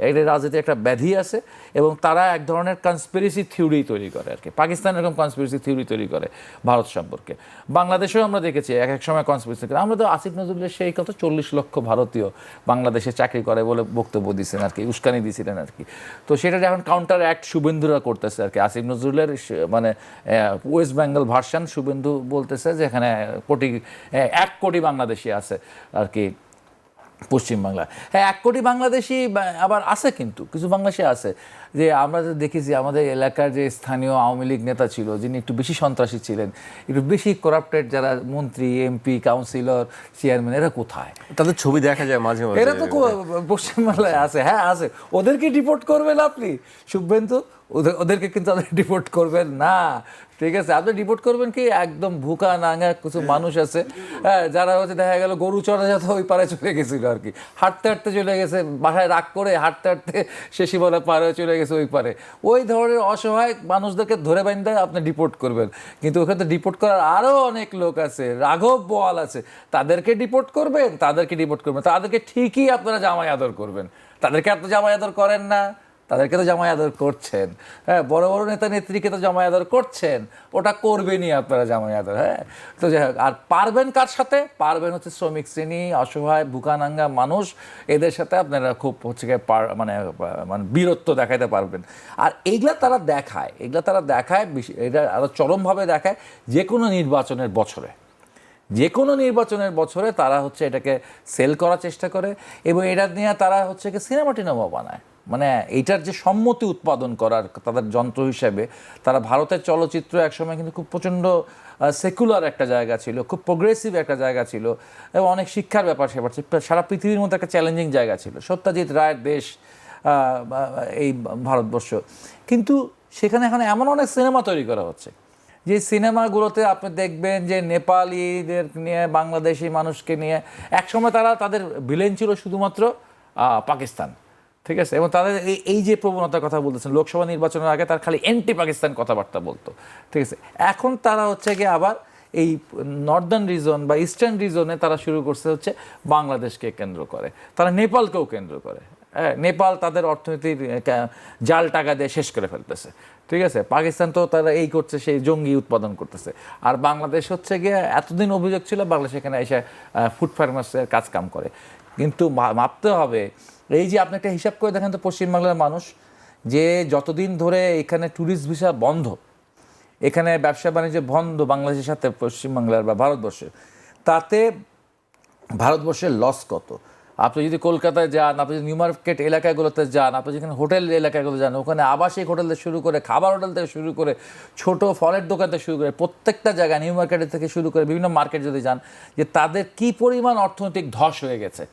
এটা রাজনীতির একটা ব্যাধি আছে, এবং তারা এক ধরনের কনস্পিরেসি থিওরি তৈরি করে আর কি। পাকিস্তান এরকম কনস্পিরেসি থিওরি তৈরি করে ভারত সম্পর্কে। বাংলাদেশেও আমরা দেখেছি এক এক সময় কনস্পিরেসি করে। আমরা তো আসিফ নজরুলের সেই কত 40 লক্ষ ভারতীয় বাংলাদেশে চাকরি করে বলে বক্তব্য দিয়েছেন আর কি, উস্কানি দিয়েছিলেন আর কি। তো সেটা এখন কাউন্টার অ্যাক্ট শুভেন্দুরা করতেছে আর কি। আসিফ নজরুলের মানে ওয়েস্ট বেঙ্গল ভার্সন শুভেন্দু বলতেছে যে এখানে 1 কোটি বাংলাদেশি আছে আর কি পশ্চিমবাংলা। হ্যাঁ, 1 কোটি বাংলাদেশি আবার আছে, কিন্তু কিছু বাংলাদেশি আছে যে আমরা যে দেখেছি আমাদের এলাকার যে স্থানীয় আওয়ামী লীগ নেতা ছিল, যিনি একটু বেশি সন্ত্রাসী ছিলেন, একটু বেশি করাপ্টেড, যারা মন্ত্রী, এমপি, কাউন্সিলর, চেয়ারম্যান, এরা কোথায়? তাদের ছবি দেখা যায় মাঝে মাঝে। এরা তো পশ্চিমবাংলায় আছে। হ্যাঁ আছে। ওদেরকে ডিপোর্ট করবেন আপনি শুভেন্দু? ওদেরকে কিন্তু আপনি ডিপোর্ট করবেন না, ঠিক আছে? আপনি ডিপোর্ট করবেন কি একদম ভুকা নাঙ্গা কিছু মানুষ আছে, হ্যাঁ, যারা হচ্ছে দেখা গেল গরু চড়া যাতে ওই পারে চলে গেছিল আর কি, হাঁটতে হাঁটতে চলে গেছে, বাসায় রাগ করে হাঁটতে হাঁটতে শেষিবলা পারে চলে গেছে ওই পারে। ওই ধরনের অসহায় মানুষদেরকে ধরে বাইন্দা আপনি ডিপোর্ট করবেন, কিন্তু ওখানে ডিপোর্ট করার আরও অনেক লোক আছে, রাঘব বোয়াল আছে, তাদেরকে ডিপোর্ট করবেন, তাদেরকে ঠিকই আপনারা জামাই আদর করবেন। তাদেরকে আপনি জামাই আদর করেন না, তাদেরকে তো জামাই আদর করছেন, হ্যাঁ, বড় বড় নেতা নেত্রীকে তো জামাই আদর করছেন, ওটা করবেনই আপনারা জামাই আদর। হ্যাঁ, তো যাই হোক, আর পারবেন কার সাথে? পারবেন হচ্ছে শ্রমিক শ্রেণী, অসহায় ভুকানাঙ্গা মানুষ, এদের সাথে আপনারা খুব হচ্ছে মানে বীরত্ব দেখাইতে পারবেন। আর এইগুলা তারা দেখায়, এটা আরও চরমভাবে দেখায় যে কোনো নির্বাচনের বছরে তারা হচ্ছে এটাকে সেল করার চেষ্টা করে, এবং এটা নিয়ে তারা হচ্ছে সিনেমা টিনেমা বানায়। মানে এইটার যে সম্মতি উৎপাদন করার তাদের যন্ত্র হিসেবে তারা ভারতের চলচ্চিত্র একসময় কিন্তু খুব প্রচণ্ড সেকুলার একটা জায়গা ছিল, খুব প্রোগ্রেসিভ একটা জায়গা ছিল, এবং অনেক শিক্ষার ব্যাপার সেবার সারা পৃথিবীর মধ্যে একটা চ্যালেঞ্জিং জায়গা ছিল, সত্যজিৎ রায়ের দেশ এই ভারতবর্ষ। কিন্তু সেখানে এখন এমন অনেক সিনেমা তৈরি করা হচ্ছে যে সিনেমাগুলোতে আপনি দেখবেন যে নেপালিদের নিয়ে, বাংলাদেশি মানুষকে নিয়ে, একসময় তাদের ভিলেন ছিল শুধুমাত্র পাকিস্তান, ঠিক আছে? এবং তাদের এই যে প্রবণতার কথা বলতেছেন, লোকসভা নির্বাচনের আগে তার খালি অ্যান্টি পাকিস্তান কথাবার্তা বলতো, ঠিক আছে? এখন তারা হচ্ছে গিয়ে আবার এই নর্দার্ন রিজন বা ইস্টার্ন রিজনে তারা শুরু করছে হচ্ছে বাংলাদেশকে কেন্দ্র করে, তারা নেপালকেও কেন্দ্র করে। হ্যাঁ, নেপাল তাদের অর্থনীতির জাল টাকা দিয়ে শেষ করে ফেলতেছে, ঠিক আছে? পাকিস্তান তো তারা এই করছে, সেই জঙ্গি উৎপাদন করতেছে। আর বাংলাদেশ হচ্ছে গিয়ে এতদিন অভিযোগ ছিল বাংলাদেশ এখানে এসে ফুড ফার্মার্সের কাজ কাম করে, কিন্তু মাপতে হবে। এই যে আপনি একটা হিসাব করে দেখেন তো, পশ্চিমবাংলার মানুষ যে যতদিন ধরে এখানে ট্যুরিস্ট ভিসা বন্ধ, এখানে ব্যবসা বাণিজ্য বন্ধ বাংলাদেশের সাথে পশ্চিমবাংলার বা ভারতবর্ষের, তাতে ভারতবর্ষের লস কত? আপনি যদি কলকাতায় যান, আপনি যদি নিউ মার্কেট এলাকাগুলোতে যান, আপনি যেখানে হোটেল এলাকাগুলো যান, ওখানে আবাসিক হোটেল থেকে শুরু করে, খাবার হোটেল থেকে শুরু করে, ছোট ফলের দোকান থেকে শুরু করে, প্রত্যেকটা জায়গায় নিউ মার্কেটের থেকে শুরু করে বিভিন্ন মার্কেট যদি যান, যে তাদের কী পরিমাণ অর্থনৈতিক ধস হয়ে গেছে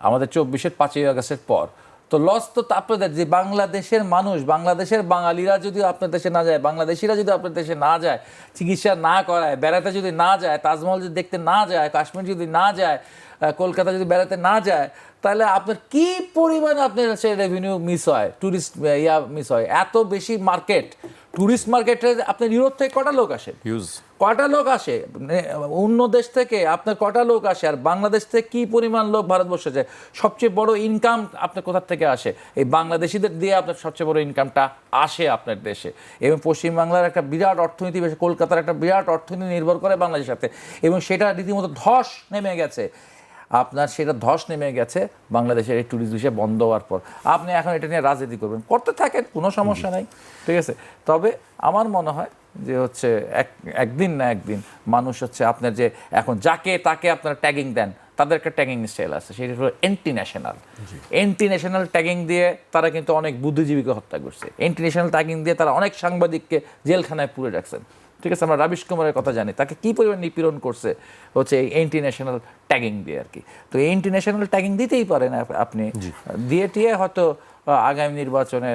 আমাদের 24-এর 5ই আগস্টের পর। তো লস তো আপনাদের, যে বাংলাদেশের মানুষ, বাংলাদেশের বাঙালিরা যদি আপনার দেশে না যায়, বাংলাদেশিরা যদি আপনার দেশে না যায়, চিকিৎসা না করায়, বেড়াতে যদি না যায়, তাজমহল যদি দেখতে না যায়, কাশ্মীর যদি না যায়, কলকাতা যদি বেড়াতে না যায়, তাহলে আপনার কি পরিমাণ আপনার হচ্ছে রেভিনিউ মিস হয়, ট্যুরিস্ট মিস হয়। এত বেশি মার্কেট, ট্যুরিস্ট মার্কেটে আপনার ইউরোপ থেকে কটা লোক আসে? কটা লোক আসে অন্য দেশ থেকে? আপনার কটা লোক আসে? আর বাংলাদেশ থেকে কি পরিমাণ লোক ভারতবর্ষে যায়? সবচেয়ে বড় ইনকাম আপনার কোথা থেকে আসে? এই বাংলাদেশিদের দিয়ে আপনার সবচেয়ে বড় ইনকামটা আসে আপনার দেশে। এবং পশ্চিমবাংলার একটা বিরাট অর্থনীতি, কলকাতার একটা বিরাট অর্থনীতি নির্ভর করে বাংলাদেশের সাথে, এবং সেটা রীতিমতো ধস নেমে গেছে বাংলাদেশের এই ট্যুরিস্ট ভিসা বন্ধ হওয়ার পর। আপনি এখন এটা নিয়ে রাজনীতি করতে থাকেন, কোনো সমস্যা নাই, ঠিক আছে? তবে আমার মনে হয় যে হচ্ছে একদিন না একদিন মানুষ হচ্ছে আপনার যে এখন যাকে তাকে আপনারা ট্যাগিং দেন, তাদের একটা ট্যাগিং স্টাইল আছে, সেটা হলো অ্যান্টি ন্যাশনাল ট্যাগিং দিয়ে তারা কিন্তু অনেক বুদ্ধিজীবীকে হত্যা করছে। অ্যান্টি ন্যাশনাল ট্যাগিং দিয়ে তারা অনেক সাংবাদিককে জেলখানায় পুরে রাখছেন, ঠিক আছে? আমরা রাবিশ কুমারের কথা জানি, তাকে কী পরিমাণ নিপীড়ন করছে হচ্ছে এই অ্যান্টি ন্যাশনাল ট্যাগিং দিয়ে আর কি। তো এই অ্যান্টি ন্যাশনাল ট্যাগিং দিতেই পারেন আপনি, দিয়ে টিয়ে হয়তো আগামী নির্বাচনে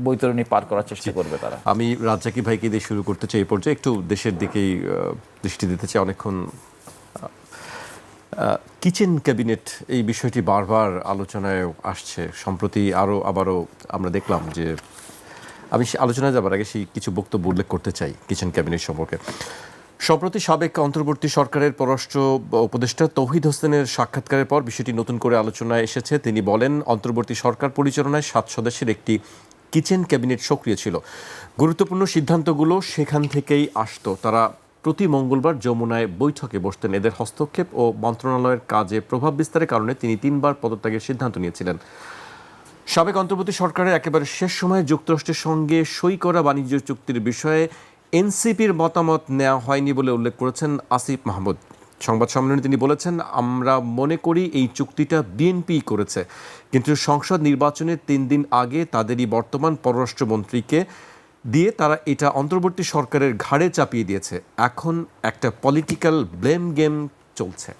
বৈতরণী পার করার চেষ্টা করবে তারা। আমি রাজ্জাকি ভাইকে দিয়ে শুরু করতে চাই এই পর্যায়ে, একটু দেশের দিকেই দৃষ্টি দিতে চাই। অনেকক্ষণ কিচেন ক্যাবিনেট এই বিষয়টি বারবার আলোচনায় আসছে। সম্প্রতি আবারও আমরা দেখলাম যে, আমি আলোচনায় যাবার আগে সেই কিছু বক্তব্য উল্লেখ করতে চাই কিচেন ক্যাবিনেট সম্পর্কে। সম্প্রতি সাবেক অন্তর্বর্তী সরকারের পররাষ্ট্র উপদেষ্টা তৌহিদ হোসেনের সাক্ষাৎকারের পর বিষয়টি নতুন করে আলোচনায় এসেছে। তিনি বলেন, অন্তর্বর্তী সরকার পরিচালনায় 7 সদস্যের একটি কিচেন ক্যাবিনেট সক্রিয় ছিল। গুরুত্বপূর্ণ সিদ্ধান্তগুলো সেখান থেকেই আসতো। তারা প্রতি মঙ্গলবার যমুনায় বৈঠকে বসতেন। এদের হস্তক্ষেপ ও মন্ত্রণালয়ের কাজে প্রভাব বিস্তারের কারণে তিনি 3 বার পদত্যাগের সিদ্ধান্ত নিয়েছিলেন। সাবেক অন্তর্বর্তী সরকারের একেবারে শেষ সময়ে যুক্তরাষ্ট্রের সঙ্গে সই করা বাণিজ্য চুক্তির বিষয়ে এনসিপির মতামত নেওয়া হয়নি বলে উল্লেখ করেছেন আসিফ মাহমুদ। সংবাদ সম্মেলনে তিনি বলেছেন, আমরা মনে করি এই চুক্তিটা বিএনপি করেছে, কিন্তু সংসদ নির্বাচনের 3 দিন আগে তাদেরই বর্তমান পররাষ্ট্রমন্ত্রীকে দিয়ে তারা এটা অন্তর্বর্তী সরকারের ঘাড়ে চাপিয়ে দিয়েছে। এখন একটা পলিটিক্যাল ব্লেম গেম চলছে।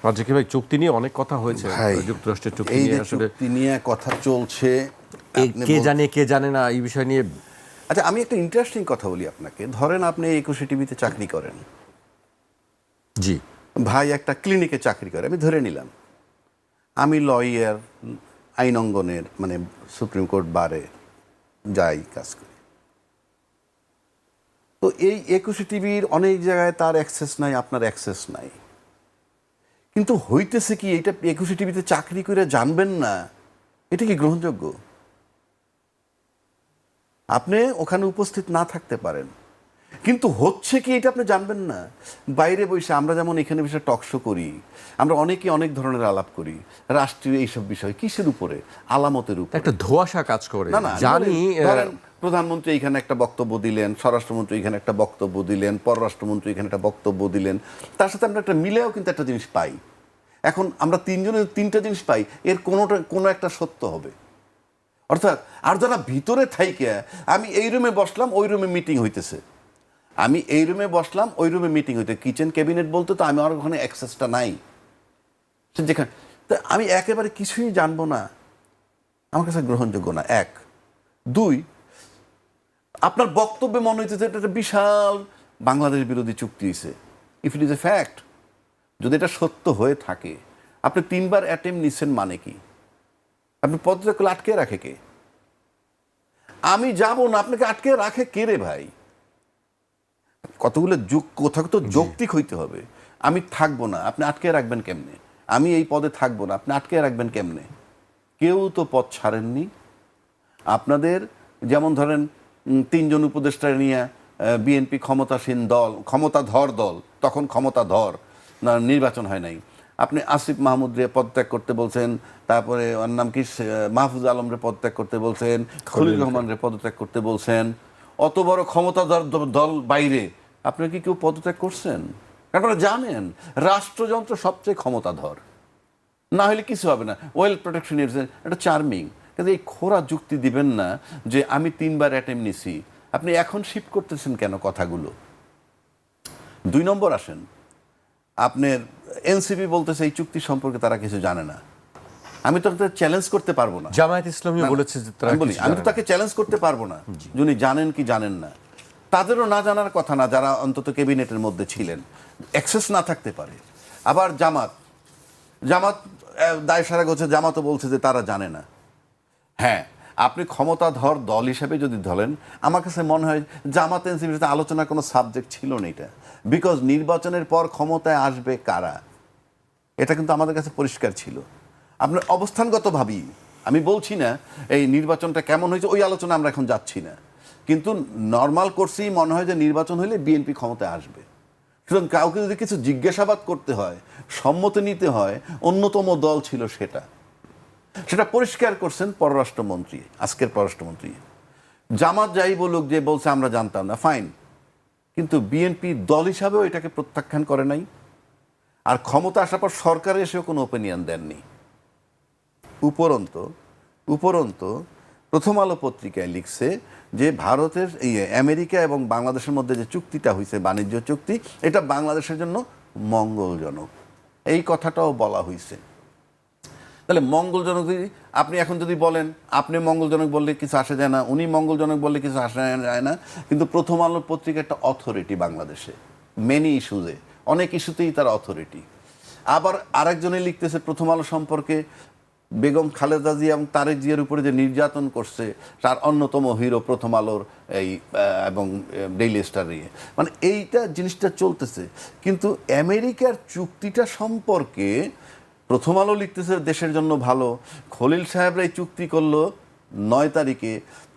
রাজ্জাকি ভাই, চুক্তি নিয়ে অনেক কথা হয়েছে, যুক্তরাষ্ট্রের চুক্তি এই নিয়ে যে আসলে চুক্তি নিয়ে কথা চলছে, কে জানে কে জানে না এই বিষয় নিয়ে। আচ্ছা, আমি একটা ইন্টারেস্টিং কথা বলি আপনাকে। ধরেন আপনি 21 টিভিতে চাকরি করেন, জি, ভাই একটা ক্লিনিকে চাকরি করে, আমি ধরে নিলাম। আমি লয়ার, আইন অঙ্গনের, মানে সুপ্রিম কোর্ট বারে যাই, কাজ করি। তো এই 21 টিভির অনেক জায়গায় তার অ্যাক্সেস নাই, আপনার অ্যাক্সেস নাই। কিন্তু হইতেছে কি, এটা 21 টিভিতে চাকরি করে জানবেন না, এটা কি গ্রহণযোগ্য? আপনি ওখানে উপস্থিত না থাকতে পারেন, কিন্তু হচ্ছে কি এটা আপনি জানবেন না। বাইরে বসে আমরা যেমন এখানে বসে টকশো করি, আমরা অনেকে অনেক ধরনের আলাপ করি রাষ্ট্রীয় এইসব বিষয়, কিসের উপরে? আলামতের উপরে। একটা ধোঁয়াশা কাজ করে। না না, জানি ধরেন প্রধানমন্ত্রী এখানে একটা বক্তব্য দিলেন, স্বরাষ্ট্রমন্ত্রী এখানে একটা বক্তব্য দিলেন, পররাষ্ট্রমন্ত্রী এখানে একটা বক্তব্য দিলেন, তার সাথে আমরা একটা মিলেও কিন্তু একটা জিনিস পাই। এখন আমরা তিনজনের 3টা জিনিস পাই, এর কোনো একটা সত্য হবে। অর্থাৎ আর যারা ভিতরে থাইকে, আমি এই রুমে বসলাম, ওই রুমে মিটিং হইতেছে, আমি এই রুমে বসলাম, ওই রুমে মিটিং হইতে, কিচেন ক্যাবিনেট বলতে তো আমি আর ওখানে অ্যাক্সেসটা নাই, যেখানে তা আমি একেবারে কিছুই জানবো না, আমার কাছে গ্রহণযোগ্য না। 1, 2, আপনার বক্তব্যে মনে হইতেছে এটা একটা বিশাল বাংলাদেশ বিরোধী চুক্তি হয়েছে। If it is a fact, যদি এটা সত্য হয়ে থাকে, আপনি 3 বার অ্যাটেম্প নিচ্ছেন মানে কি? আপনি পদত্যাগ করলে আটকে রাখে কে? আমি যাব না, আপনাকে আটকে রাখে কে রে ভাই? কতগুলো কোথাও তো যৌক্তিক হইতে হবে। আমি থাকবো না, আপনি আটকে রাখবেন কেমনে? আমি এই পদে থাকবো না, আপনি আটকে রাখবেন কেমনে? কেউ তো পদ ছাড়েননি আপনাদের। যেমন ধরেন 3 জন উপদেষ্টা নিয়ে বিএনপি ক্ষমতাসীন দল, ক্ষমতাধর দল, তখন ক্ষমতাধর না, নির্বাচন হয় নাই। আপনি আসিফ মাহমুদরে পদত্যাগ করতে বলছেন, তারপরে ওর নাম কি, মাহফুজ আলমরে পদত্যাগ করতে বলছেন, খলিল রহমানরে পদত্যাগ করতে বলছেন। অত বড় ক্ষমতাধর দল বাইরে আপনারা কি কেউ পদত্যাগ করছেন? কারণ আপনারা জানেন রাষ্ট্রযন্ত্র সবচেয়ে ক্ষমতাধর, না হলে কিছু হবে না। ওয়েল প্রোটেকশন এটা চার্মিং, কিন্তু এই খোরা যুক্তি দিবেন না যে আমি 3 বার অ্যাটেম্প নিছি, আপনি এখন শিফট করতেছেন কেন কথাগুলো? 2 নম্বর আসেন, আপনার এনসিপি বলতেছে এই চুক্তি সম্পর্কে তারা কিছু জানে না। আমি তো চ্যালেঞ্জ করতে পারবো না। জামায়াত ইসলামী বলেছে যে তারা কিছু আমি তো জানে না। তাকে চ্যালেঞ্জ করতে পারবো না, যিনি জানেন কি জানেন না। তাদেরও না জানার কথা না, যারা অন্তত ক্যাবিনেটের মধ্যে ছিলেন, অ্যাক্সেস না থাকতে পারে। আবার জামাত দায় সারা করছে, জামাতও বলছে যে তারা জানে না। হ্যাঁ, আপনি ক্ষমতাধর দল হিসেবে যদি ধরেন, আমার কাছে মনে হয় জামাত এনসিপির সাথে আলোচনার কোনো সাবজেক্ট ছিল না এটা। বিকজ নির্বাচনের পর ক্ষমতায় আসবে কারা, এটা কিন্তু আমাদের কাছে পরিষ্কার ছিল। আপনার অবস্থানগতভাবেই, আমি বলছি না এই নির্বাচনটা কেমন হয়েছে ওই আলোচনা আমরা এখন যাচ্ছি না, কিন্তু নর্মাল কোর্সেই মনে হয় যে নির্বাচন হলে বিএনপি ক্ষমতায় আসবে। সুতরাং কাউকে যদি কিছু জিজ্ঞাসাবাদ করতে হয়, সম্মতি নিতে হয়, অন্যতম দল ছিল সেটা পরিষ্কার করছেন পররাষ্ট্রমন্ত্রী, আজকের পররাষ্ট্রমন্ত্রী। জামাত যাই বলুক, যে বলছে আমরা জানতাম না, ফাইন, কিন্তু বিএনপি দল হিসাবেও এটাকে প্রত্যাখ্যান করে নাই, আর ক্ষমতা আসার পর সরকারে এসেও কোনো ওপিনিয়ন দেননি। উপরন্ত প্রথম আলো পত্রিকায় লিখছে যে ভারতের এই আমেরিকা এবং বাংলাদেশের মধ্যে যে চুক্তিটা হয়েছে, বাণিজ্য চুক্তি, এটা বাংলাদেশের জন্য মঙ্গলজনক, এই কথাটাও বলা হয়েছে। তাহলে মঙ্গলজনক যদি আপনি এখন যদি বলেন, আপনি মঙ্গলজনক বললে কিছু আসে যায় না, উনি মঙ্গলজনক বললে কিছু আসে যায় না, কিন্তু প্রথম আলো পত্রিকা একটা অথরিটি বাংলাদেশে মেনি ইস্যুজে, অনেক ইস্যুতেই তার অথরিটি। আবার আরেকজনে লিখতেছে প্রথম আলো সম্পর্কে বেগম খালেদা জিয়া এবং তারেক জিয়ার উপরে যে নির্যাতন করছে তার অন্যতম হিরো প্রথম আলোর এই এবং ডেইলি স্টার নিয়ে, মানে এইটা জিনিসটা চলতেছে। কিন্তু আমেরিকার চুক্তিটা সম্পর্কে প্রথম আলো লিখতেছে দেশের জন্য ভালো, খলিল সাহেবরা এই চুক্তি করলো 9 তারিখে,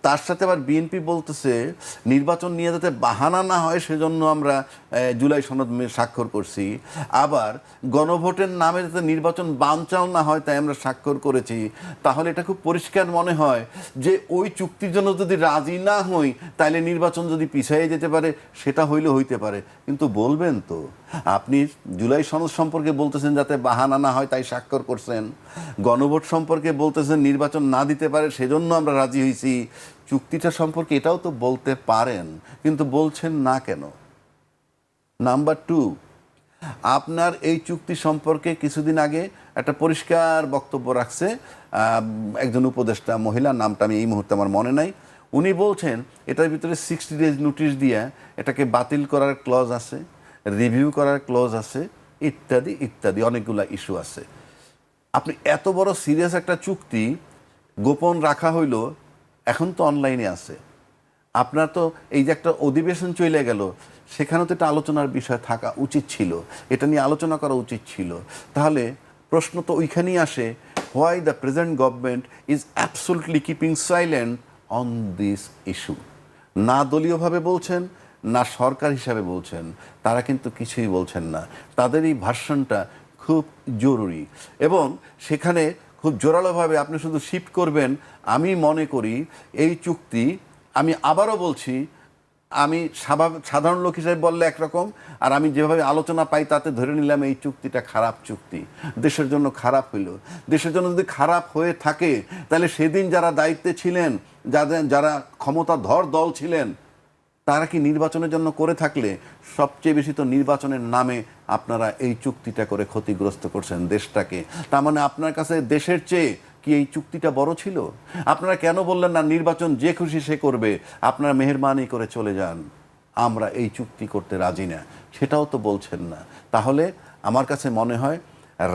তার সাথে আবার বিএনপি বলতেছে নির্বাচন নিয়ে যাতে বাহানা না হয় সেজন্য আমরা জুলাই সনদ স্বাক্ষর করছি, আবার গণভোটের নামে যাতে নির্বাচন বানচাল না হয় তাই আমরা স্বাক্ষর করেছি। তাহলে এটা খুব পরিষ্কার মনে হয় যে ওই চুক্তির জন্য যদি রাজি না হই তাহলে নির্বাচন যদি পিছিয়ে যেতে পারে, সেটা হইলে হইতে পারে। কিন্তু বলবেন তো, আপনি জুলাই সনদ সম্পর্কে বলতেছেন যাতে বাহানা না হয় তাই স্বাক্ষর করছেন, গণভোট সম্পর্কে বলতেছেন নির্বাচন না দিতে পারে সেজন্য আমরা রাজি হয়েছি, চুক্তিটা সম্পর্কে এটাও তো বলতে পারেন, কিন্তু বলছেন না কেন? নাম্বার 2, আপনার এই চুক্তি সম্পর্কে কিছুদিন আগে একটা পরিষ্কার বক্তব্য রাখছে একজন উপদেষ্টা মহিলা, নামটা আমি এই মুহূর্তে আমার মনে নাই, উনি বলছেন এটার ভিতরে 60 ডেজ নোটিশ দিয়ে এটাকে বাতিল করার ক্লজ আছে, রিভিউ করার ক্লজ আছে, ইত্যাদি ইত্যাদি অনেকগুলো ইস্যু আছে। আপনি এত বড় সিরিয়াস একটা চুক্তি গোপন রাখা হইল, এখন তো অনলাইনে আছে, আপনার তো এই যে একটা অধিবেশন চলে গেল সেখানেও তো একটা আলোচনার বিষয় থাকা উচিত ছিল, এটা নিয়ে আলোচনা করা উচিত ছিল। তাহলে প্রশ্ন তো ওইখানেই আসে, why the present government is absolutely keeping silent on this issue? না দলীয়ভাবে বলছেন, না সরকার হিসাবে বলছেন, তারা কিন্তু কিছুই বলছেন না। তাদের এই ভার্সনটা খুব জরুরি এবং সেখানে খুব জোরালোভাবে আপনি শুধু শিফট করবেন। আমি মনে করি এই চুক্তি, আমি আবারও বলছি, আমি সাধারণ লোক হিসেবে বললে একরকম, আর আমি যেভাবে আলোচনা পাই তাতে ধরে নিলাম এই চুক্তিটা খারাপ চুক্তি, দেশের জন্য খারাপ হইল। দেশের জন্য যদি খারাপ হয়ে থাকে তাহলে সেদিন যারা দায়িত্বে ছিলেন, যারা ক্ষমতাধর দল ছিলেন, তারা কি নির্বাচনের জন্য করে থাকলে, সবচেয়ে বেশি তো নির্বাচনের নামে আপনারা এই চুক্তিটা করে ক্ষতিগ্রস্ত করছেন দেশটাকে। তার মানে আপনার কাছে দেশের চেয়ে কি এই চুক্তিটা বড় ছিল? আপনারা কেন বললেন না নির্বাচন যে খুশি সে করবে, আপনারা মেহেরবানি করে চলে যান, আমরা এই চুক্তি করতে রাজি না, সেটাও তো বলছেন না। তাহলে আমার কাছে মনে হয়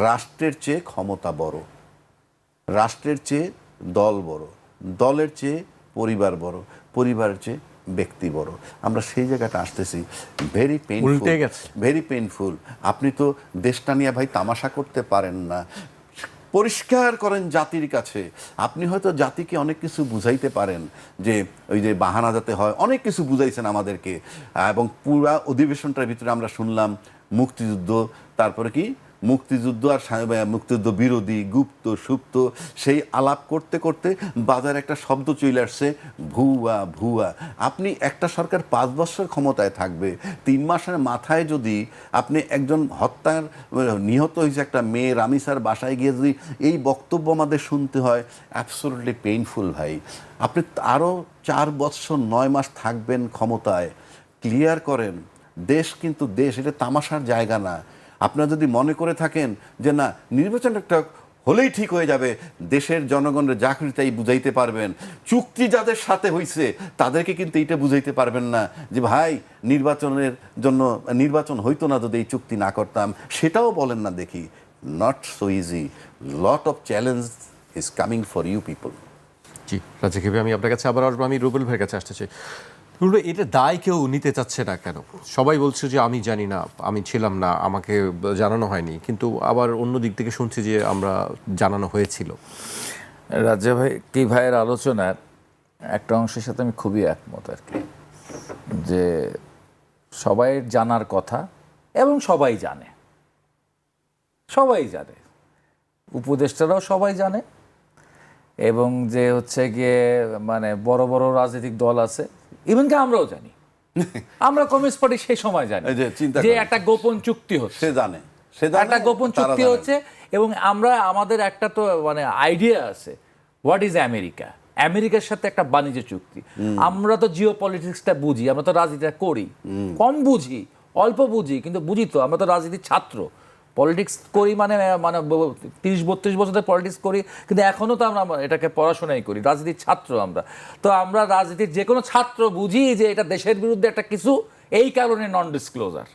রাষ্ট্রের চেয়ে ক্ষমতা বড়, রাষ্ট্রের চেয়ে দল বড়, দলের চেয়ে পরিবার বড়, পরিবারের চেয়ে ব্যক্তি বড়। আমরা সেই জায়গাটা আসতেছি, ভেরি পেইনফুল, ভেরি পেইনফুল। আপনি তো দেশটা নিয়ে ভাই তামাশা করতে পারেন না, পরিষ্কার করেন জাতির কাছে। আপনি হয়তো জাতিকে অনেক কিছু বুঝাইতে পারেন, যে ওই যে বাহানা যাতে হয়, অনেক কিছু বুঝাইছেন আমাদেরকে, এবং পুরা অধিবেশনটার ভিতরে আমরা শুনলাম মুক্তিযুদ্ধ, তারপরে কি মুক্তিযুদ্ধ আর মুক্তিযুদ্ধ বিরোধী, গুপ্ত সুপ্ত, সেই আলাপ করতে করতে বাজারে একটা শব্দ চলে আসছে, ভুয়া ভুয়া। আপনি একটা সরকার 5 বছর ক্ষমতায় থাকবে, 3 মাসের মাথায় যদি আপনি একজন হত্যার নিহত হয়েছে একটা মেয়ে রামিসার বাসায় গিয়ে যদি এই বক্তব্য আমাদের শুনতে হয়, অ্যাবসোলুটলি পেইনফুল ভাই। আপনি আরও 4 বছর 9 মাস থাকবেন ক্ষমতায়, ক্লিয়ার করেন। দেশ কিন্তু দেশ, এটা তামাশার জায়গা না। আপনারা যদি মনে করে থাকেন যে না নির্বাচন একটা হলেই ঠিক হয়ে যাবে, দেশের জনগণের যা খুশি তাই বুঝাইতে পারবেন, চুক্তি যাদের সাথে হয়েছে তাদেরকে কিন্তু এইটা বুঝাইতে পারবেন না যে ভাই নির্বাচনের জন্য নির্বাচন হইতো না যদি এই চুক্তি না করতাম, সেটাও বলেন না। দেখি not so easy, lot of challenge is coming for you people. জি রাজা কেবি, আমি আপনার কাছে আবার আসবো। আমি রুবেল ভাইয়ের কাছে আসতে চাই। রুবেল, এটা দায় কেউ নিতে চাচ্ছে না কেন? সবাই বলছে যে আমি জানি না, আমি ছিলাম না, আমাকে জানানো হয়নি, কিন্তু আবার অন্য দিক থেকে শুনছি যে আমরা জানানো হয়েছিল। রাজা ভাই কি ভাইয়ের আলোচনার একটা অংশের সাথে আমি খুবই একমত আর কি, যে সবাই জানার কথা এবং সবাই জানে, সবাই জানে, উপদেষ্টারাও সবাই জানে, এবং যে হচ্ছে গিয়ে মানে বড় বড় রাজনৈতিক দল আছে, ইভেন কি আমরাও জানি, আমরা কমিউনিস্ট পার্টি সেই সময় জানি যে একটা গোপন চুক্তি হচ্ছে, সে জানে একটা গোপন চুক্তি হচ্ছে, এবং আমরা আমাদের একটা তো মানে আইডিয়া আছে হোয়াট ইজ আমেরিকা, আমেরিকার সাথে একটা বাণিজ্য চুক্তি। আমরা তো জিও পলিটিক্সটা বুঝি, আমরা তো রাজনীতিটা করি, কম বুঝি, অল্প বুঝি, কিন্তু বুঝি তো, আমরা তো রাজনীতির ছাত্র, পলিটিক্স করি মানে 30-32 বছর ধরে পলিটিক্স করি, কিন্তু এখনও তো আমরা এটাকে পড়াশোনাই করি, রাজনীতির ছাত্র আমরা। তো আমরা রাজনীতির যে কোনো ছাত্র বুঝি যে এটা দেশের বিরুদ্ধে একটা কিছু, এই কারণে নন ডিসক্লোজার।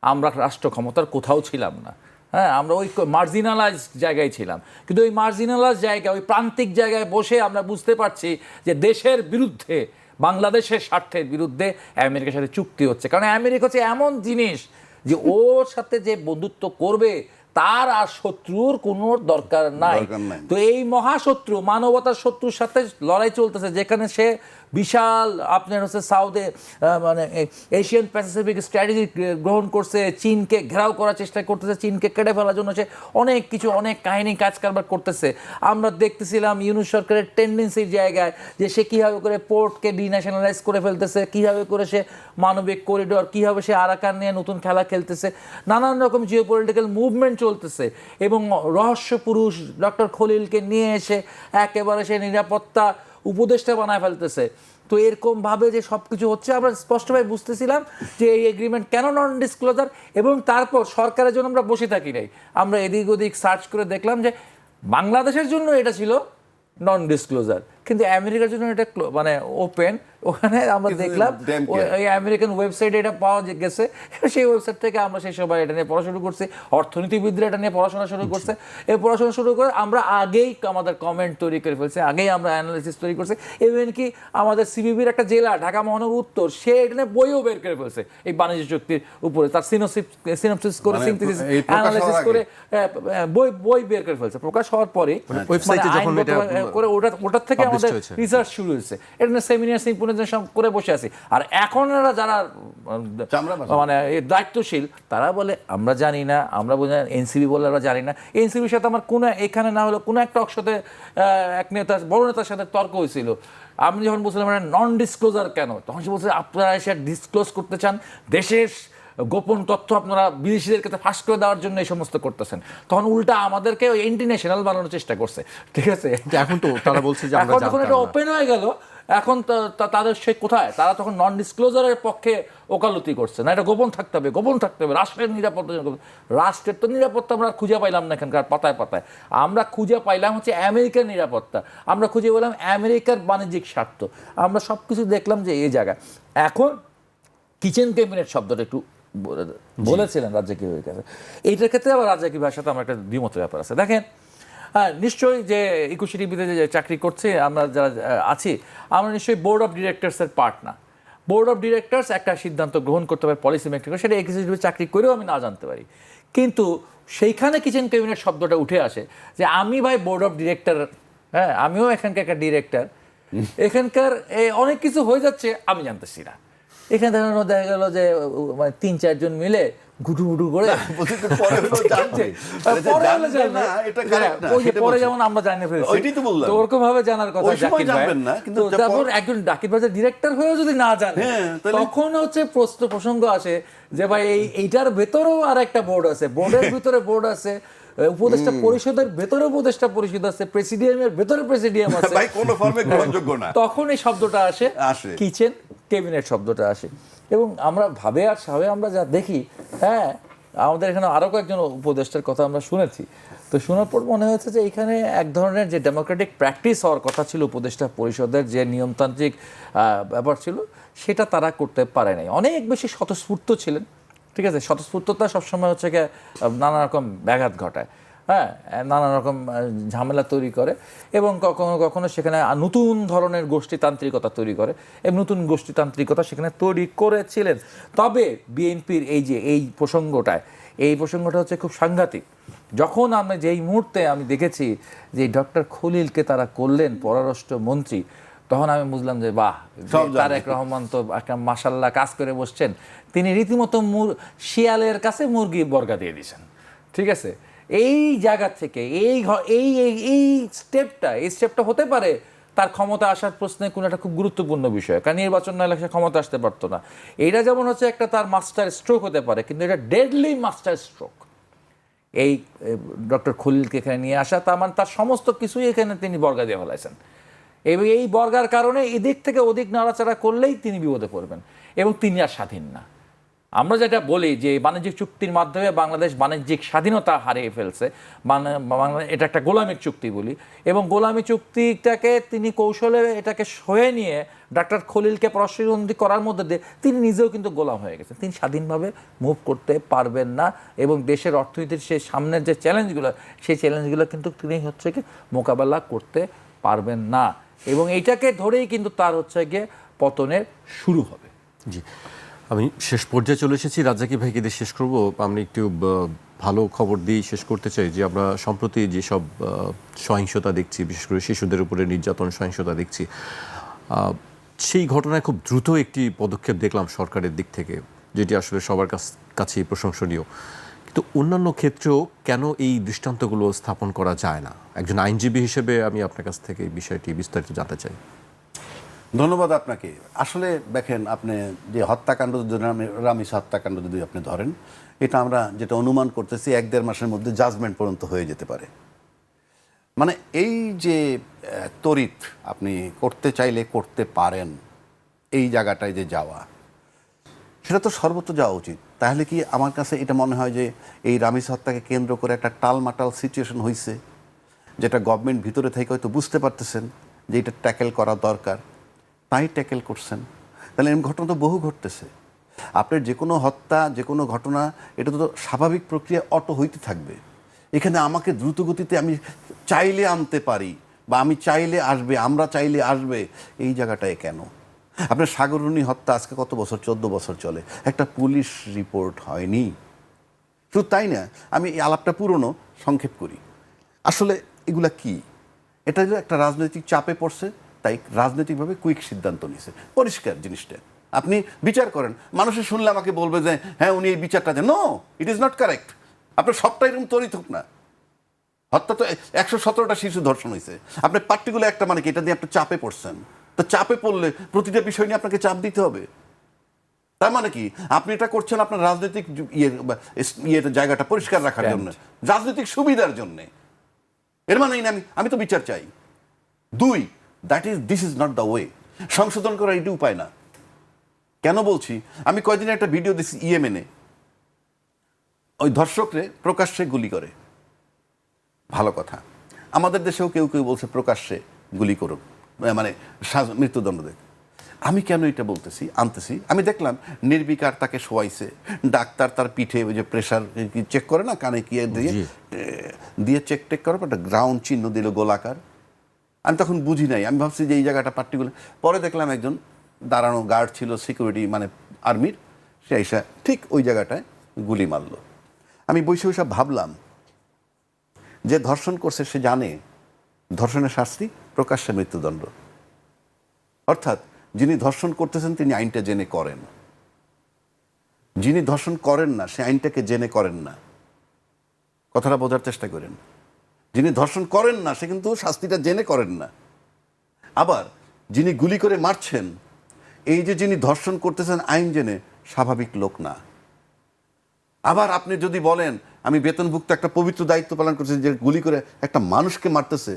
আমরা রাষ্ট্র ক্ষমতার কোথাও ছিলাম না, হ্যাঁ, আমরা ওই মার্জিনালাইজ জায়গায় ছিলাম, কিন্তু ওই মার্জিনালাইজ জায়গায়, ওই প্রান্তিক জায়গায় বসে আমরা বুঝতে পারছি যে দেশের বিরুদ্ধে, বাংলাদেশের স্বার্থের বিরুদ্ধে আমেরিকার সাথে চুক্তি হচ্ছে। কারণ আমেরিকা হচ্ছে এমন জিনিস যে ওর সাথে যে বন্ধুত্ব করবে তার আর শত্রুর কোনো দরকার নাই। তো এই মহাশত্রু, মানবতার শত্রুর সাথে লড়াই চলতেছে, যেখানে সে বিশাল আপনার হচ্ছে সাউথে মানে এশিয়ান প্যাসিফিক স্ট্র্যাটেজি গ্রহণ করছে, চীনকে ঘেরাও করার চেষ্টা করতেছে, চীনকে কেটে ফেলার জন্য সে অনেক কিছু, অনেক কাহিনী কাজ কারবার করতেছে। আমরা দেখতেছিলাম ইউনুস সরকারের টেন্ডেন্সির জায়গায় যে সে কীভাবে করে পোর্টকে ডিন্যাশনালাইজ করে ফেলতেছে, কীভাবে করে সে মানবিক করিডোর, কীভাবে সে আরাকান নিয়ে নতুন খেলা খেলতেছে, নানান রকম জিওপলিটিক্যাল মুভমেন্ট চলতেছে। এবং রহস্য পুরুষ ডক্টর খলিলকে নিয়ে এসে একেবারে সে নিরাপত্তা উপদেষ্টা বানায় ফেলতেছে। তো এরকমভাবে যে সব কিছু হচ্ছে, আমরা স্পষ্টভাবে বুঝতেছিলাম যে এই এগ্রিমেন্ট কেন নন ডিসক্লোজার। এবং তারপর সরকারের জন্য আমরা বসে থাকি নাই, আমরা এদিক ওদিক সার্চ করে দেখলাম যে বাংলাদেশের জন্য এটা ছিল নন ডিসক্লোজার, কিন্তু আমেরিকার জন্য এটা মানে ওপেন। ওখানে আমরা দেখলাম ওই আমেরিকান ওয়েবসাইটে এটা পাওয়া গেছে, সেই ওয়েবসাইট থেকে আমরা সেই সময় এটা নিয়ে পড়াশোনা করছি, অর্থনীতিবিদরা এটা নিয়ে পড়াশোনা শুরু করছে। এই পড়াশোনা শুরু করে আমরা আগেই আমাদের কমেন্ট তৈরি করে ফেলছি, আগেই আমরা অ্যানালিসিস তৈরি করছি। ইভেন কি আমাদের সিবিবির একটা জেলা ঢাকা মহানগর উত্তর, সে এটা নিয়ে বইও বের করে ফেলছে এই বাণিজ্য চুক্তির উপরে, তার সিনোপসিস করে, সিনথেসিস অ্যানালিসিস করে বই বের করে ফেলছে। প্রকাশ হওয়ার পরে ওয়েবসাইটে যখন এটা করে ওটার থেকে আমাদের রিসার্চ শুরু হয়েছে, এটা নিয়ে সেমিনার সিম্পোজিয়াম করে বসে আছি। আর এখন যারা মানে দায়িত্বশীল তারা বলে আমরা জানি না, আমরা বলি এনসিবি বলে আমরা জানি না। এনসিবির সাথে আমার কোনো এখানে না হলো কোনো একটা অংশতে এক নেতা, বড় নেতার সাথে তর্ক হয়েছিল। আমি যখন বলছিলাম নন ডিসক্লোজার কেন, তখন সে বলছে আপনারা এসে ডিসক্লোজ করতে চান, দেশের গোপন তথ্য আপনারা বিদেশিদের কাছে ফাঁস করে দেওয়ার জন্য এই সমস্ত করতেছেন। তখন উল্টা আমাদেরকে ইন্টারন্যাশনাল বানানোর চেষ্টা করছে, ঠিক আছে। এখন তো তারা বলছে যে এখন যখন এটা ওপেন হয়ে গেল, এখন তাদের সে কোথায়, তারা তখন নন ডিসক্লোজারের পক্ষে ওকালতি করছে, না এটা গোপন থাকতে হবে, গোপন থাকতে হবে, রাষ্ট্রের নিরাপত্তা। রাষ্ট্রের তো নিরাপত্তা আমরা খুঁজে পাইলাম না এখানকার পাতায় পাতায়, আমরা খুঁজে পাইলাম হচ্ছে আমেরিকার নিরাপত্তা, আমরা খুঁজে পেলাম আমেরিকার বাণিজ্যিক স্বার্থ, আমরা সব কিছু দেখলাম যে এই জায়গায়। এখন কিচেন ক্যাবিনেট শব্দটা একটু বলেছিলেন রাজ্জাকির কাছে, এইটার ক্ষেত্রে আবার রাজ্জাকি ভাইয়ের সাথে আমার একটা দ্বিমতের ব্যাপার আছে। দেখেন, হ্যাঁ নিশ্চয়ই যে 21 টিভিতে যে চাকরি করছে আমরা যারা আছি, আমরা নিশ্চয়ই বোর্ড অফ ডিরেক্টরসের পার্ট না। বোর্ড অফ ডিরেক্টরস একটা সিদ্ধান্ত গ্রহণ করতে পারে, পলিসি মেকিং করে, সেটা এক্সিকিউটিভ চাকরি করেও আমি না জানতে পারি। কিন্তু সেইখানে কিচেন ক্যাবিনেট শব্দটা উঠে আসে যে আমি ভাই বোর্ড অফ ডিরেক্টর, হ্যাঁ আমিও এখানকার একটা ডিরেক্টর, এখানকার অনেক কিছু হয়ে যাচ্ছে আমি জানতেছি না। এখানে দেখা গেল যে মানে 3-4 জন মিলে ঘুটুঘুটু করে পরে যেমন আমরা জানিয়ে ফেলছি, ওরকম ভাবে জানার কথা। তারপর একজন ডাকির বাজার ডিরেক্টর হয়েও যদি না জানে, তখন হচ্ছে প্রসঙ্গ আসে যে ভাই এইটার ভেতরেও আর একটা বোর্ড আছে, বোর্ডের ভিতরে বোর্ড আছে, উপদেষ্টা পরিষদের ভেতরে উপদেষ্টা পরিষদ আছে, প্রেসিডিয়ামের ভেতরে প্রেসিডিয়াম আছে, তখন এই শব্দটা আসে, কিচেন ক্যাবিনেট শব্দটা আসে। এবং আমরা ভাবে আর সাবে আমরা যা দেখি, হ্যাঁ আমাদের এখানে আরও কয়েকজন উপদেষ্টার কথা আমরা শুনেছি, তো শোনার পর মনে হয়েছে যে এখানে এক ধরনের যে ডেমোক্রেটিক প্র্যাকটিস হওয়ার কথা ছিল, উপদেষ্টা পরিষদের যে নিয়মতান্ত্রিক ব্যাপার ছিল, সেটা তারা করতে পারে নাই। অনেক বেশি স্বতঃস্ফূর্ত ছিলেন, ঠিক আছে। স্বতঃস্ফূর্ততা সবসময় হচ্ছে গিয়ে নানা রকম ব্যাঘাত ঘটায়, হ্যাঁ নানা রকম ঝামেলা তৈরি করে, এবং কখনো কখনো সেখানে নতুন ধরনের গোষ্ঠীতান্ত্রিকতা তৈরি করে, এবং নতুন গোষ্ঠীতান্ত্রিকতা সেখানে তৈরি করেছিলেন। তবে বিএনপির এই প্রসঙ্গটা হচ্ছে খুব সাংঘাতিক। যখন আমরা যেই মুহূর্তে আমি দেখেছি যে ডক্টর খলিলকে তারা করলেন পররাষ্ট্রমন্ত্রী, তখন আমি বুঝলাম যে বাহ, তারেক রহমান তো একটা মাশাল্লাহ কাজ করে বসছেন। তিনি রীতিমতো শিয়ালের কাছে মুরগি বর্গা দিয়ে দিয়েছেন, ঠিক আছে। এই জায়গা থেকে এই স্টেপটা হতে পারে তার ক্ষমতা আসার প্রশ্নে কোনো একটা খুব গুরুত্বপূর্ণ বিষয়, কারণ নির্বাচন না হলে সে ক্ষমতা আসতে পারতো না। এইটা যেমন হচ্ছে একটা তার মাস্টার স্ট্রোক হতে পারে, কিন্তু এটা ডেডলি মাস্টার স্ট্রোক। এই ডক্টর খলিলকে এখানে নিয়ে আসা, তার মানে তার সমস্ত কিছুই এখানে তিনি বর্গা দিয়ে ফেলাইছেন, এবং এই বর্গার কারণে এদিক থেকে ওদিক নাড়াচাড়া করলেই তিনি বিপদে পড়বেন, এবং তিনি আর স্বাধীন না। আমরা যেটা বলি যে বাণিজ্যিক চুক্তির মাধ্যমে বাংলাদেশ বাণিজ্যিক স্বাধীনতা হারিয়ে ফেলছে, এটা একটা গোলামির চুক্তি বলি, এবং গোলামি চুক্তিটাকে তিনি কৌশলে এটাকে সয়ে নিয়ে ডাক্তার খলিলকে পররাষ্ট্রমন্ত্রী করার মধ্যে দিয়ে তিনি নিজেও কিন্তু গোলাম হয়ে গেছেন। তিনি স্বাধীনভাবে মুভ করতে পারবেন না, এবং দেশের অর্থনীতির সেই সামনের যে চ্যালেঞ্জগুলো, সেই চ্যালেঞ্জগুলো কিন্তু তিনি হচ্ছে কি মোকাবেলা করতে পারবেন না, এবং এইটাকে ধরেই কিন্তু তার হচ্ছে গিয়ে পতনের শুরু হবে। জি, আমি শেষ পর্যায়ে চলে এসেছি। রাজ্জাকি ভাইকে দিয়ে শেষ করব। আমি একটু ভালো খবর দিয়ে শেষ করতে চাই যে আমরা সম্প্রতি যেসব সহিংসতা দেখছি, বিশেষ করে শিশুদের উপরে নির্যাতন সহিংসতা দেখছি, সেই ঘটনায় খুব দ্রুত একটি পদক্ষেপ দেখলাম সরকারের দিক থেকে, যেটি আসলে সবার কাছেই প্রশংসনীয়। কিন্তু অন্যান্য ক্ষেত্রেও কেন এই দৃষ্টান্তগুলো স্থাপন করা যায় না? একজন আইনজীবী হিসেবে আমি আপনার কাছ থেকে এই বিষয়টি বিস্তারিত জানতে চাই। ধন্যবাদ আপনাকে। আসলে দেখেন, আপনি যে হত্যাকাণ্ড, রামিস হত্যাকাণ্ড যদি আপনি ধরেন, এটা আমরা যেটা অনুমান করতেছি 1-1.5 মাসের মধ্যে জাজমেন্ট পর্যন্ত হয়ে যেতে পারে। মানে এই যে তড়িৎ আপনি করতে চাইলে করতে পারেন, এই জায়গাটায় যে যাওয়া, সেটা তো সর্বত্র যাওয়া উচিত। তাহলে কি আমার কাছে এটা মনে হয় যে এই রামিস হত্যাকে কেন্দ্র করে একটা টালমাটাল সিচুয়েশন হয়েছে, যেটা গভর্নমেন্ট ভিতরে থেকে হয়তো বুঝতে পারতেছেন যে এটা ট্যাকেল করা দরকার, তাই ট্যাকেল করছেন। তাহলে এরকম ঘটনা তো বহু ঘটতেছে। আপনার যে কোনো হত্যা, যে কোনো ঘটনা, এটা তো স্বাভাবিক প্রক্রিয়া অটো হইতে থাকবে। এখানে আমাকে দ্রুতগতিতে আমি চাইলে আনতে পারি, বা আমি চাইলে আসবে, আমরা চাইলে আসবে, এই জায়গাটায় কেন? আপনার সাগররুনি হত্যা আজকে কত বছর, 14 বছর চলে, একটা পুলিশ রিপোর্ট হয়নি। শুধু তাই না, আমি এই আলাপটা পুরনো সংক্ষেপ করি। আসলে এগুলা কি? এটা হলো একটা রাজনৈতিক চাপে পড়ছে, তাই রাজনৈতিকভাবে কুইক সিদ্ধান্ত নিছে। পরিষ্কার জিনিসটা, আপনি বিচার করেন, মানুষের শুনলে আমাকে বলবে যে হ্যাঁ উনি এই বিচারটা দেন। No, it is not correct. আপনার সবটাই এরকম তরিত হোক না। হত্যা তো 117টা শিশু ধর্ষণ হয়েছে, আপনি পার্টিকুলার একটা মানে কি এটা দিয়ে আপনি চাপে পড়ছেন। তো চাপে পড়লে প্রতিটা বিষয় নিয়ে আপনাকে চাপ দিতে হবে। তার মানে কি আপনি এটা করছেন আপনার রাজনৈতিক ইয়ের জায়গাটা পরিষ্কার রাখার জন্য, রাজনৈতিক সুবিধার জন্য। এর মানে আমি তো বিচার চাই। 2, this is not the way. সংশোধন করার এটি উপায় না। কেন বলছি? আমি কয়দিন একটা ভিডিও দিচ্ছি ইয়েমেনে, ওই ধর্ষকরে প্রকাশ্যে গুলি করে। ভালো কথা, আমাদের দেশেও কেউ কেউ বলছে প্রকাশ্যে গুলি করুক, মানে মৃত্যুদণ্ড দেখ। আমি কেন এটা আনতেছি? আমি দেখলাম নির্বিকার তাকে শোয়াইছে, ডাক্তার তার পিঠে ওই যে প্রেশার চেক করে না, কানে কি দিয়ে চেক টেক করে, একটা গ্রাউন্ড চিহ্ন দিল গোলাকার। আমি তখন বুঝি নাই, আমি ভাবছি যে এই জায়গাটা পার্টিকুলার। পরে দেখলাম একজন দাঁড়ানো গার্ড ছিল, সিকিউরিটি মানে আর্মির, সে এসে ঠিক ওই জায়গাটায় গুলি মারল। আমি বসে বসে ভাবলাম, যে ধর্ষণ করছে সে জানে ধর্ষণের শাস্তি প্রকাশ্যে মৃত্যুদণ্ড। অর্থাৎ যিনি ধর্ষণ করতেছেন তিনি আইনটা জেনে করেন, যিনি ধর্ষণ করেন না সে আইনটাকে জেনে করেন না। কথাটা বোঝার চেষ্টা করেন। যিনি ধর্ষণ করেন না সে কিন্তু শাস্তিটা জেনে করেন না। আবার যিনি গুলি করে মারছেন, এই যে যিনি ধর্ষণ করতেছেন আইন জেনে, স্বাভাবিক লোক না। আবার আপনি যদি বলেন আমি বেতনভুক্ত একটা পবিত্র দায়িত্ব পালন করছি, যে গুলি করে একটা মানুষকে মারতেছে,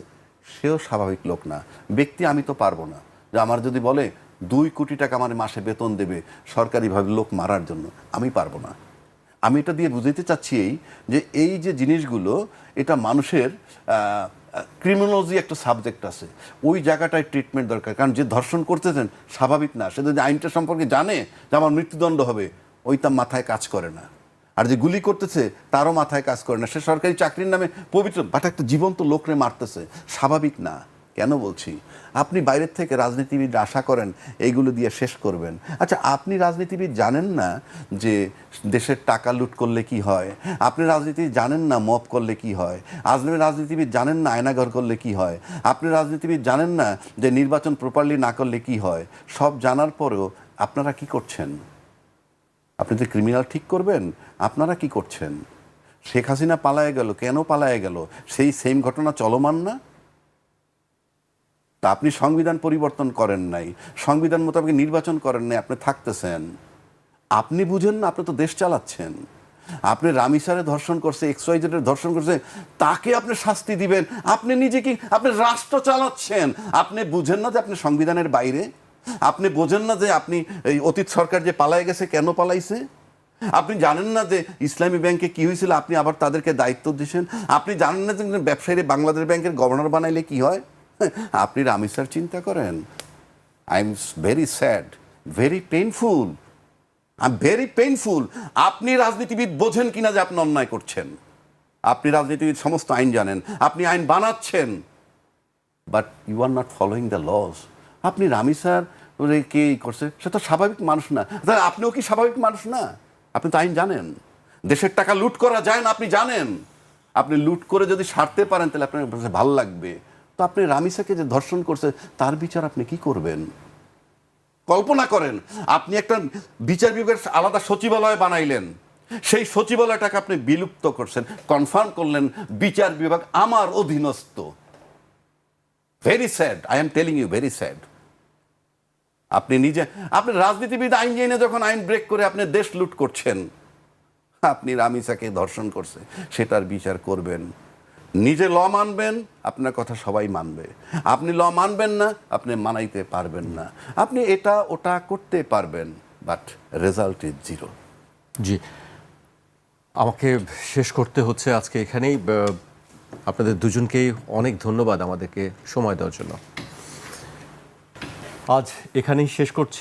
সেও স্বাভাবিক লোক না। ব্যক্তি আমি তো পারবো না যে আমার যদি বলে 2 কোটি টাকা আমার মাসে বেতন দেবে সরকারিভাবে লোক মারার জন্য, আমি পারবো না। আমি এটা দিয়ে বুঝাইতে চাচ্ছি যে এই যে জিনিসগুলো, এটা মানুষের ক্রিমিনোলজি একটা সাবজেক্ট আছে, ওই জায়গাটায় ট্রিটমেন্ট দরকার। কারণ যে ধর্ষণ করতেছেন স্বাভাবিক না, সে যদি আইনটা সম্পর্কে জানে যে আমার মৃত্যুদণ্ড হবে, ওই তার মাথায় কাজ করে না। আর যে গুলি করতেছে তারও মাথায় কাজ করে না, সে সরকারি চাকরির নামে পবিত্র, বাট একটা জীবন্ত লোকরে মারতেছে, স্বাভাবিক না। কেন বলছি? আপনি বাইরের থেকে রাজনীতিবিদ আশা করেন এইগুলো দিয়ে শেষ করবেন। আচ্ছা, আপনি রাজনীতিবিদ জানেন না যে দেশের টাকা লুট করলে কি হয়? আপনি রাজনীতিবিদ জানেন না মব করলে কি হয়? আপনি রাজনীতিবিদ জানেন না আয়নাঘর করলে কি হয়? আপনি রাজনীতিবিদ জানেন না যে নির্বাচন প্রপারলি না করলে কি হয়? সব জানার পরেও আপনারা কি করছেন? আপনি তো ক্রিমিনাল ঠিক করবেন, আপনারা কি করছেন? শেখ হাসিনা পালায়ে গেল, কেন পালায়ে গেল? সেই সেম ঘটনা চলমান না? তা আপনি সংবিধান পরিবর্তন করেন নাই, সংবিধান মোতাবেক নির্বাচন করেন নাই, আপনি থাকতেছেন। আপনি বুঝেন না, আপনি তো দেশ চালাচ্ছেন। আপনি রামিসারে ধর্ষণ করছে, XYZ ধর্ষণ করছে, তাকে আপনি শাস্তি দিবেন, আপনি নিজে কি আপনি রাষ্ট্র চালাচ্ছেন? আপনি বুঝেন না যে আপনি সংবিধানের বাইরে? আপনি বোঝেন না যে আপনি এই অতীত সরকার যে পালায় গেছে কেন পালাইছে? আপনি জানেন না যে ইসলামী ব্যাংকে কি হয়েছিল, আপনি আবার তাদেরকে দায়িত্ব দিয়েছেন। আপনি জানেন না যে ব্যবসায়ী বাংলাদেশ ব্যাংকের গভর্নর বানাইলে কি হয়। আপনি রামিজ স্যার চিন্তা করেন। I am very sad, very painful, very painful. আপনি রাজনীতিবিদ বোঝেন কিনা যে আপনি অন্যায় করছেন। আপনি রাজনীতিবিদ, সমস্ত আইন জানেন, আপনি আইন বানাচ্ছেন, but you are not following the laws. আপনি রামি স্যার কে করছে, সে তো স্বাভাবিক মানুষ না। তাহলে আপনিও কি স্বাভাবিক মানুষ না? আপনি তো আইন জানেন, দেশের টাকা লুট করা যায় না আপনি জানেন। আপনি লুট করে যদি সারতে পারেন তাহলে আপনার কাছে ভালো লাগবে। তো আপনি রামিসাকে যে ধর্ষণ করছে তার বিচার আপনি কি করবেন? কল্পনা করেন, আপনি একটা বিচার বিভাগের আলাদা সচিবালয় বানাইলেন, সেই সচিবালয়টাকে আপনি বিলুপ্ত করছেন, কনফার্ম করলেন বিচার বিভাগ আমার অধীনস্থ। Very sad, I am telling you, very sad. আপনি নিজে, আপনি রাজনীতিবিদ আইন জেনে যখন আইন ব্রেক করে আপনি দেশ লুট করছেন, আপনি রামিসাকে ধর্ষণ করছে সেটার বিচার করবেন। নিজে ল মানবেন, আপনার কথা সবাই মানবে। আপনি ল মানবেন না, আপনি মানাইতে পারবেন না। আপনি এটা ওটা করতে পারবেন, বাট রেজাল্ট ইজ জিরো। জি, আমাকে শেষ করতে হচ্ছে আজকে এখানেই। আপনাদের দুজনকেই অনেক ধন্যবাদ আমাদেরকে সময় দেওয়ার জন্য। আজ এখানেই শেষ করছি।